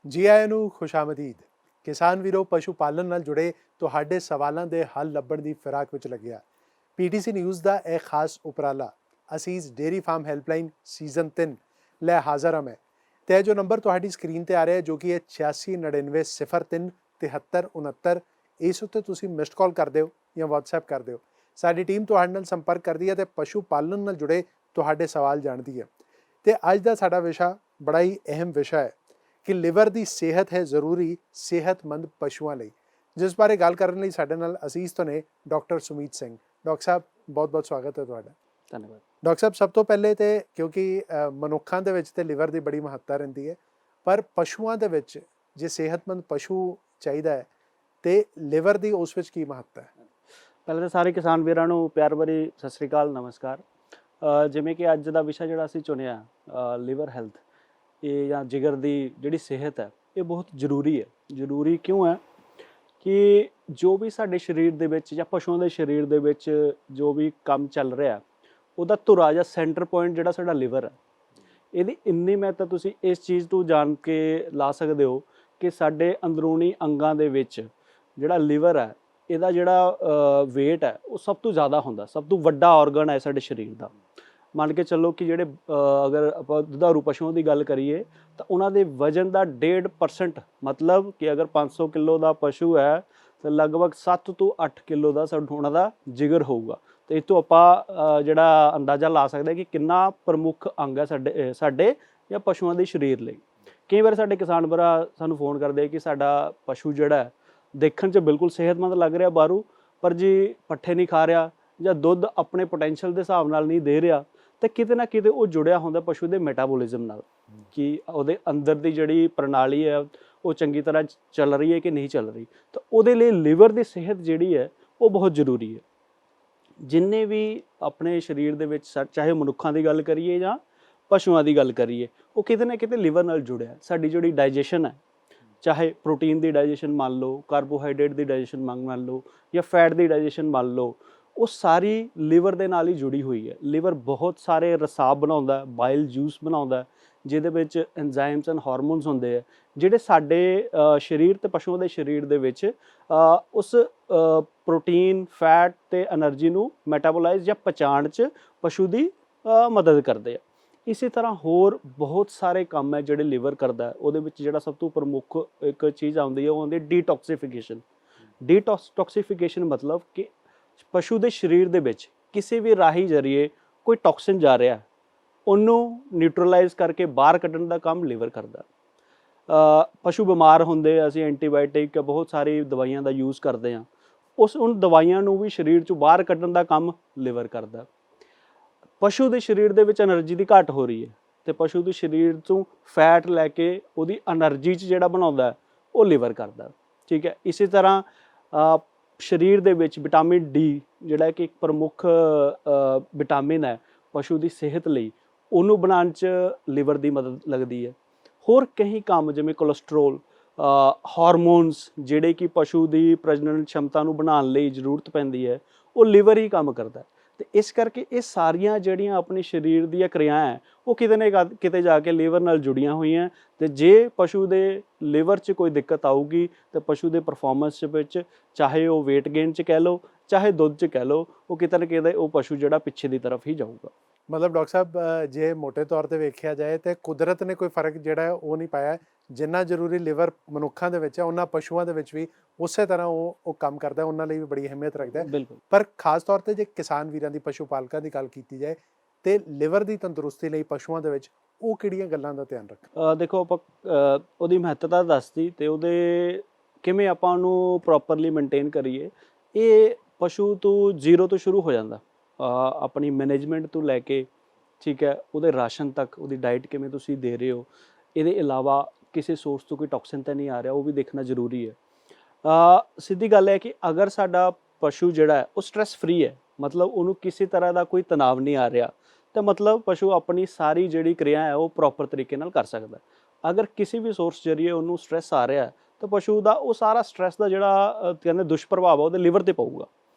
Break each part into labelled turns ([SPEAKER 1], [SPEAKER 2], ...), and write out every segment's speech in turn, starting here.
[SPEAKER 1] ਜੀ ਆਇਆਂ ਨੂੰ ਖੁਸ਼ਾਮਦੀਦ। ਕਿਸਾਨ ਵੀਰੋ, ਪਸ਼ੂ ਪਾਲਣ ਨਾਲ ਜੁੜੇ ਤੁਹਾਡੇ ਸਵਾਲਾਂ ਦੇ ਹੱਲ ਲੱਭਣ ਦੀ ਫਿਰਾਕ ਵਿੱਚ ਲੱਗਿਆ ਪੀਟੀਸੀ ਨਿਊਜ਼ ਦਾ ਇਹ ਖਾਸ ਉਪਰਾਲਾ ਅਸੀਸ ਡੇਅਰੀ ਫਾਰਮ ਹੈਲਪਲਾਈਨ ਸੀਜ਼ਨ 3 ਲੈ ਹਾਜ਼ਰ ਹਾਂ ਮੈਂ। ਤੇ ਜੋ ਨੰਬਰ ਤੁਹਾਡੀ ਸਕਰੀਨ ਤੇ ਆ ਰਿਹਾ ਜੋ ਕਿ ਇਹ 8699037369, ਇਸ ਉੱਤੇ ਤੁਸੀਂ ਮਿਸਡ ਕਾਲ ਕਰ ਦਿਓ ਜਾਂ WhatsApp ਕਰ ਦਿਓ। ਸਾਡੀ ਟੀਮ ਤੁਹਾਡੇ ਨਾਲ ਸੰਪਰਕ ਕਰਦੀ ਹੈ ਤੇ ਪਸ਼ੂ ਪਾਲਣ ਨਾਲ ਜੁੜੇ ਤੁਹਾਡੇ ਸਵਾਲ ਜਾਣਦੀ ਹੈ। ਤੇ ਅੱਜ ਦਾ ਸਾਡਾ ਵਿਸ਼ਾ ਬੜਾ ਹੀ ਅਹਿਮ ਵਿਸ਼ਾ ਹੈ ਕਿ ਲਿਵਰ ਦੀ ਸਿਹਤ ਹੈ ਜ਼ਰੂਰੀ ਸਿਹਤਮੰਦ ਪਸ਼ੂਆਂ ਲਈ, ਜਿਸ ਬਾਰੇ ਗੱਲ ਕਰਨ ਲਈ ਸਾਡੇ ਨਾਲ ਅਸੀਸ ਤੋਂ ਨੇ ਡਾਕਟਰ ਸੁਮੀਤ ਸਿੰਘ। ਡਾਕਟਰ ਸਾਹਿਬ, ਬਹੁਤ ਬਹੁਤ ਸਵਾਗਤ ਹੈ ਤੁਹਾਡਾ।
[SPEAKER 2] ਧੰਨਵਾਦ
[SPEAKER 1] ਡਾਕਟਰ ਸਾਹਿਬ, ਸਭ ਤੋਂ ਪਹਿਲੇ ਤੇ ਕਿਉਂਕਿ ਮਨੁੱਖਾਂ ਦੇ ਵਿੱਚ ਤੇ ਲਿਵਰ ਦੀ ਬੜੀ ਮਹੱਤਤਾ ਰਹਿੰਦੀ ਹੈ, ਪਰ ਪਸ਼ੂਆਂ ਦੇ ਵਿੱਚ ਜੇ ਸਿਹਤਮੰਦ ਪਸ਼ੂ ਚਾਹੀਦਾ ਹੈ ਤੇ ਲਿਵਰ ਦੀ ਉਸ ਵਿੱਚ ਕੀ ਮਹੱਤਤਾ ਹੈ?
[SPEAKER 2] ਪਹਿਲਾਂ ਤਾਂ ਸਾਰੇ ਕਿਸਾਨ ਵੀਰਾਂ ਨੂੰ ਪਿਆਰ ਭਰੀ ਸਤਿ ਸ੍ਰੀ ਅਕਾਲ, ਨਮਸਕਾਰ। ਜਿਵੇਂ ਕਿ ਅੱਜ ਦਾ ਵਿਸ਼ਾ ਜਿਹੜਾ ਅਸੀਂ ਚੁਣਿਆ, ਲਿਵਰ ਹੈਲਥ, ਇਹ ਜਾਂ ਜਿਗਰ ਦੀ ਜਿਹੜੀ ਸਿਹਤ ਹੈ, ਇਹ ਬਹੁਤ ਜ਼ਰੂਰੀ ਹੈ। ਜ਼ਰੂਰੀ ਕਿਉਂ ਹੈ ਕਿ ਜੋ ਵੀ ਸਾਡੇ ਸਰੀਰ ਦੇ ਵਿੱਚ ਜਾਂ ਪਸ਼ੂਆਂ ਦੇ ਸਰੀਰ ਦੇ ਵਿੱਚ ਜੋ ਵੀ ਕੰਮ ਚੱਲ ਰਿਹਾ, ਉਹਦਾ ਧੁਰਾ ਜਾਂ ਸੈਂਟਰ ਪੁਆਇੰਟ ਜਿਹੜਾ ਸਾਡਾ ਲਿਵਰ ਹੈ, ਇਹਦੀ ਇੰਨੀ ਮਹੱਤਤਾ ਤੁਸੀਂ ਇਸ ਚੀਜ਼ ਤੋਂ ਜਾਣ ਕੇ ਲਾ ਸਕਦੇ ਹੋ ਕਿ ਸਾਡੇ ਅੰਦਰੂਨੀ ਅੰਗਾਂ ਦੇ ਵਿੱਚ ਜਿਹੜਾ ਲਿਵਰ ਹੈ, ਇਹਦਾ ਜਿਹੜਾ ਵੇਟ ਹੈ ਉਹ ਸਭ ਤੋਂ ਜ਼ਿਆਦਾ ਹੁੰਦਾ, ਸਭ ਤੋਂ ਵੱਡਾ ਆਰਗਨ ਹੈ ਸਾਡੇ ਸਰੀਰ ਦਾ। ਮੰਨ ਕੇ ਚੱਲੋ ਕਿ ਜਿਹੜੇ ਅਗਰ ਆਪਾਂ ਦੁਧਾਰੂ ਪਸ਼ੂਆਂ ਦੀ ਗੱਲ ਕਰੀਏ ਤਾਂ ਉਹਨਾਂ ਦੇ ਵਜ਼ਨ ਦਾ 1.5%, ਮਤਲਬ ਕਿ ਅਗਰ 500 ਕਿਲੋ ਦਾ ਪਸ਼ੂ ਹੈ ਤਾਂ ਲਗਭਗ 7 ਤੋਂ 8 ਕਿਲੋ ਦਾ ਉਹਨਾਂ ਦਾ ਜਿਗਰ ਹੋਊਗਾ। ਤੇ ਇਸ ਤੋਂ ਆਪਾਂ ਜਿਹੜਾ ਅੰਦਾਜ਼ਾ ਲਾ ਸਕਦੇ ਕਿ ਕਿੰਨਾ ਪ੍ਰਮੁੱਖ ਅੰਗ ਹੈ ਸਾਡੇ ਜਾਂ ਪਸ਼ੂਆਂ ਦੇ ਸਰੀਰ ਲਈ। ਕਈ ਵਾਰ ਸਾਡੇ ਕਿਸਾਨ ਭਰਾ ਸਾਨੂੰ ਫੋਨ ਕਰਦੇ ਕਿ ਸਾਡਾ ਪਸ਼ੂ ਜਿਹੜਾ ਦੇਖਣ 'ਚ ਬਿਲਕੁਲ ਸਿਹਤਮੰਦ ਲੱਗ ਰਿਹਾ ਬਾਹਰੋਂ, ਪਰ ਜੀ ਪੱਠੇ ਨਹੀਂ ਖਾ ਰਿਹਾ ਜਾਂ ਦੁੱਧ ਆਪਣੇ ਪੋਟੈਂਸ਼ੀਅਲ ਦੇ ਹਿਸਾਬ ਨਾਲ ਨਹੀਂ ਦੇ ਰਿਹਾ, ਤਾਂ ਕਿਤੇ ਨਾ ਕਿਤੇ ਉਹ ਜੁੜਿਆ ਹੁੰਦਾ ਪਸ਼ੂ ਦੇ ਮੈਟਾਬੋਲਿਜ਼ਮ ਨਾਲ, ਕਿ ਉਹਦੇ ਅੰਦਰ ਦੀ ਜਿਹੜੀ ਪ੍ਰਣਾਲੀ ਹੈ ਉਹ ਚੰਗੀ ਤਰ੍ਹਾਂ ਚੱਲ ਰਹੀ ਹੈ ਕਿ ਨਹੀਂ ਚੱਲ ਰਹੀ। ਤਾਂ ਉਹਦੇ ਲਈ ਲਿਵਰ ਦੀ ਸਿਹਤ ਜਿਹੜੀ ਹੈ ਉਹ ਬਹੁਤ ਜ਼ਰੂਰੀ ਹੈ। ਜਿੰਨੇ ਵੀ ਆਪਣੇ ਸਰੀਰ ਦੇ ਵਿੱਚ ਚਾਹੇ ਮਨੁੱਖਾਂ ਦੀ ਗੱਲ ਕਰੀਏ ਜਾਂ ਪਸ਼ੂਆਂ ਦੀ ਗੱਲ ਕਰੀਏ, ਉਹ ਕਿਤੇ ਨਾ ਕਿਤੇ ਲਿਵਰ ਨਾਲ ਜੁੜਿਆ। ਸਾਡੀ ਜਿਹੜੀ ਡਾਈਜੈਸ਼ਨ ਹੈ, ਚਾਹੇ ਪ੍ਰੋਟੀਨ ਦੀ ਡਾਈਜੈਸ਼ਨ ਮੰਨ ਲਓ, ਕਾਰਬੋਹਾਈਡਰੇਟ ਦੀ ਡਾਈਜੈਸ਼ਨ ਮੰਨ ਲਓ ਜਾਂ ਫੈਟ ਦੀ ਡਾਈਜੈਸ਼ਨ ਮੰਨ ਲਓ, ਉਹ ਸਾਰੀ ਲਿਵਰ ਦੇ ਨਾਲ ਹੀ ਜੁੜੀ ਹੋਈ ਹੈ। ਲਿਵਰ ਬਹੁਤ ਸਾਰੇ ਰਸਾਬ ਬਣਾਉਂਦਾ, ਬਾਈਲ ਜੂਸ ਬਣਾਉਂਦਾ, ਜਿਹਦੇ ਵਿੱਚ ਐਂਜ਼ਾਈਮਸ ਐਂਡ ਹਾਰਮੋਨਸ ਹੁੰਦੇ ਆ, ਜਿਹੜੇ ਸਾਡੇ ਸਰੀਰ ਤੇ ਪਸ਼ੂਆਂ ਦੇ ਸਰੀਰ ਦੇ ਵਿੱਚ ਉਸ ਪ੍ਰੋਟੀਨ, ਫੈਟ ਤੇ એનર્ਜੀ ਨੂੰ ਮੈਟਾਬੋਲਾਈਜ਼ ਜਾਂ ਪਚਾਉਣ 'ਚ ਪਸ਼ੂ ਦੀ ਮਦਦ ਕਰਦੇ ਆ। ਇਸੇ ਤਰ੍ਹਾਂ ਹੋਰ ਬਹੁਤ ਸਾਰੇ ਕੰਮ ਹੈ ਜਿਹੜੇ ਲਿਵਰ ਕਰਦਾ। ਉਹਦੇ ਵਿੱਚ ਜਿਹੜਾ ਸਭ ਤੋਂ ਪ੍ਰਮੁੱਖ ਇੱਕ ਚੀਜ਼ ਆਉਂਦੀ ਹੈ, ਉਹ ਆਉਂਦੀ ਡੀਟੌਕਸੀਫਿਕੇਸ਼ਨ। ਡੀਟੌਕਸੀਫਿਕੇਸ਼ਨ ਮਤਲਬ ਕਿ ਪਸ਼ੂ ਦੇ ਸਰੀਰ ਦੇ ਵਿੱਚ ਕਿਸੇ ਵੀ ਰਾਹੀ ਜ਼ਰੀਏ ਕੋਈ ਟੌਕਸਿਨ ਜਾ ਰਿਹਾ, ਉਹਨੂੰ ਨਿਊਟਰਲਾਈਜ਼ ਕਰਕੇ ਬਾਹਰ ਕੱਢਣ ਦਾ ਕੰਮ ਲਿਵਰ ਕਰਦਾ। ਪਸ਼ੂ ਬਿਮਾਰ ਹੁੰਦੇ, ਅਸੀਂ ਐਂਟੀਬਾਇਓਟਿਕ ਬਹੁਤ ਸਾਰੀ ਦਵਾਈਆਂ ਦਾ ਯੂਜ਼ ਕਰਦੇ ਹਾਂ, ਉਨ ਦਵਾਈਆਂ ਨੂੰ ਵੀ ਸਰੀਰ 'ਚੋਂ ਬਾਹਰ ਕੱਢਣ ਦਾ ਕੰਮ ਲਿਵਰ ਕਰਦਾ। ਪਸ਼ੂ ਦੇ ਸਰੀਰ ਦੇ ਵਿੱਚ એનર્ਜੀ ਦੀ ਘਾਟ ਹੋ ਰਹੀ ਹੈ ਤੇ ਪਸ਼ੂ ਦੇ ਸਰੀਰ ਤੋਂ ਫੈਟ ਲੈ ਕੇ ਉਹਦੀ એનર્ਜੀ 'ਚ ਜਿਹੜਾ ਬਣਾਉਂਦਾ ਉਹ ਲਿਵਰ ਕਰਦਾ। ਠੀਕ ਹੈ। ਇਸੇ ਤਰ੍ਹਾਂ ਸਰੀਰ ਦੇ ਵਿੱਚ ਵਿਟਾਮਿਨ ਡੀ, ਜਿਹੜਾ ਕਿ ਇੱਕ ਪ੍ਰਮੁੱਖ ਵਿਟਾਮਿਨ ਹੈ ਪਸ਼ੂ ਦੀ ਸਿਹਤ ਲਈ, ਉਹਨੂੰ ਬਣਾਉਣ 'ਚ ਲਿਵਰ ਦੀ ਮਦਦ ਲੱਗਦੀ ਹੈ। ਹੋਰ ਕਈ ਕੰਮ ਜਿਵੇਂ ਕੋਲੈਸਟਰੋਲ, ਹਾਰਮੋਨਸ, ਜਿਹੜੇ ਕਿ ਪਸ਼ੂ ਦੀ ਪ੍ਰਜਨਨ ਸ਼ਮਤਾ ਨੂੰ ਬਣਾਉਣ ਲਈ ਜ਼ਰੂਰਤ ਪੈਂਦੀ ਹੈ, ਉਹ ਲਿਵਰ ਹੀ ਕੰਮ ਕਰਦਾ। ਤੇ ਇਸ ਕਰਕੇ ਇਹ ਸਾਰੀਆਂ ਜਿਹੜੀਆਂ ਆਪਣੇ ਸਰੀਰ ਦੀਆਂ ਕਿਰਿਆਵਾਂ ਹੈ ਉਹ ਕਿਤੇ ਨਾ ਕਿਤੇ ਜਾ ਕੇ ਲਿਵਰ ਨਾਲ ਜੁੜੀਆਂ ਹੋਈਆਂ। ਤੇ ਜੇ ਪਸ਼ੂ ਦੇ ਲਿਵਰ 'ਚ ਕੋਈ ਦਿੱਕਤ ਆਊਗੀ ਤਾਂ ਪਸ਼ੂ ਦੇ ਪਰਫਾਰਮੈਂਸ ਵਿੱਚ, ਚਾਹੇ ਉਹ ਵੇਟ ਗੇਨ 'ਚ ਕਹਿ ਲਓ, ਚਾਹੇ ਦੁੱਧ 'ਚ ਕਹਿ ਲਓ, ਉਹ ਕਿਤੇ ਨਾ ਕਿਤੇ ਉਹ ਪਸ਼ੂ ਜਿਹੜਾ ਪਿੱਛੇ ਦੀ ਤਰਫ ਹੀ ਜਾਊਗਾ।
[SPEAKER 1] ਮਤਲਬ ਡਾਕਟਰ ਸਾਹਿਬ, ਜੇ ਮੋਟੇ ਤੌਰ ਤੇ ਵੇਖਿਆ ਜਾਏ ਤੇ ਕੁਦਰਤ ਨੇ ਕੋਈ ਫਰਕ ਜਿਹੜਾ ਉਹ ਨਹੀਂ ਪਾਇਆ। ਜਿੰਨਾ ਜ਼ਰੂਰੀ ਲਿਵਰ ਮਨੁੱਖਾਂ ਦੇ ਵਿੱਚ ਹੈ, ਉਹਨਾਂ ਪਸ਼ੂਆਂ ਦੇ ਵਿੱਚ ਵੀ ਉਸੇ ਤਰ੍ਹਾਂ ਉਹ ਕੰਮ ਕਰਦਾ, ਉਹਨਾਂ ਲਈ ਵੀ ਬੜੀ ਅਹਿਮੀਅਤ ਰੱਖਦਾ ਹੈ।
[SPEAKER 2] ਬਿਲਕੁਲ।
[SPEAKER 1] ਪਰ ਖਾਸ ਤੌਰ ਤੇ ਜੇ ਕਿਸਾਨ ਵੀਰਾਂ ਦੀ, ਪਸ਼ੂ ਪਾਲਕਾਂ ਦੀ ਗੱਲ ਕੀਤੀ ਜਾਏ ਤੇ ਲਿਵਰ ਦੀ ਤੰਦਰੁਸਤੀ ਲਈ ਪਸ਼ੂਆਂ ਦੇ ਵਿੱਚ ਉਹ ਕਿਹੜੀਆਂ ਗੱਲਾਂ ਦਾ ਧਿਆਨ ਰੱਖਣ?
[SPEAKER 2] ਦੇਖੋ, ਆਪਾਂ ਉਹਦੀ ਮਹੱਤਤਾ ਦੱਸਦੀ ਤੇ ਉਹਦੇ ਕਿਵੇਂ ਆਪਾਂ ਉਹਨੂੰ ਪ੍ਰੋਪਰਲੀ ਮੇਨਟੇਨ ਕਰੀਏ। ਇਹ ਪਸ਼ੂ ਤੋਂ ਜ਼ੀਰੋ ਤੋਂ ਸ਼ੁਰੂ ਹੋ ਜਾਂਦਾ, ਆਪਣੀ ਮੈਨੇਜਮੈਂਟ ਤੋਂ ਲੈ ਕੇ, ਠੀਕ ਹੈ, ਉਹਦੇ ਰਾਸ਼ਨ ਤੱਕ, ਉਹਦੀ ਡਾਈਟ ਕਿਵੇਂ ਤੁਸੀਂ ਦੇ ਰਹੇ ਹੋ, ਇਹਦੇ ਇਲਾਵਾ ਕਿਸੇ ਸੋਰਸ ਤੋਂ ਕੋਈ ਟੌਕਸਿਨ ਤਾਂ ਨਹੀਂ ਆ ਰਿਹਾ, ਉਹ ਵੀ ਦੇਖਣਾ ਜ਼ਰੂਰੀ ਹੈ। ਸਿੱਧੀ ਗੱਲ ਹੈ ਕਿ ਅਗਰ ਸਾਡਾ ਪਸ਼ੂ ਜਿਹੜਾ ਹੈ ਉਹ ਸਟ੍ਰੈਸ ਫਰੀ ਹੈ, ਮਤਲਬ ਉਹਨੂੰ ਕਿਸੇ ਤਰ੍ਹਾਂ ਦਾ ਕੋਈ ਤਣਾਅ ਨਹੀਂ ਆ ਰਿਹਾ, ਤਾਂ ਮਤਲਬ ਪਸ਼ੂ ਆਪਣੀ ਸਾਰੀ ਜਿਹੜੀ ਕਿਰਿਆ ਹੈ ਉਹ ਪ੍ਰੋਪਰ ਤਰੀਕੇ ਨਾਲ ਕਰ ਸਕਦਾ। ਅਗਰ ਕਿਸੇ ਵੀ ਸੋਰਸ ਜ਼ਰੀਏ ਉਹਨੂੰ ਸਟ੍ਰੈਸ ਆ ਰਿਹਾ ਤਾਂ ਪਸ਼ੂ ਦਾ ਉਹ ਸਾਰਾ ਸਟ੍ਰੈਸ ਦਾ ਜਿਹੜਾ ਕਹਿੰਦੇ ਦੁਸ਼ਪ੍ਰਭਾਵ ਆ ਉਹਦੇ ਲਿਵਰ 'ਤੇ ਪਊਗਾ,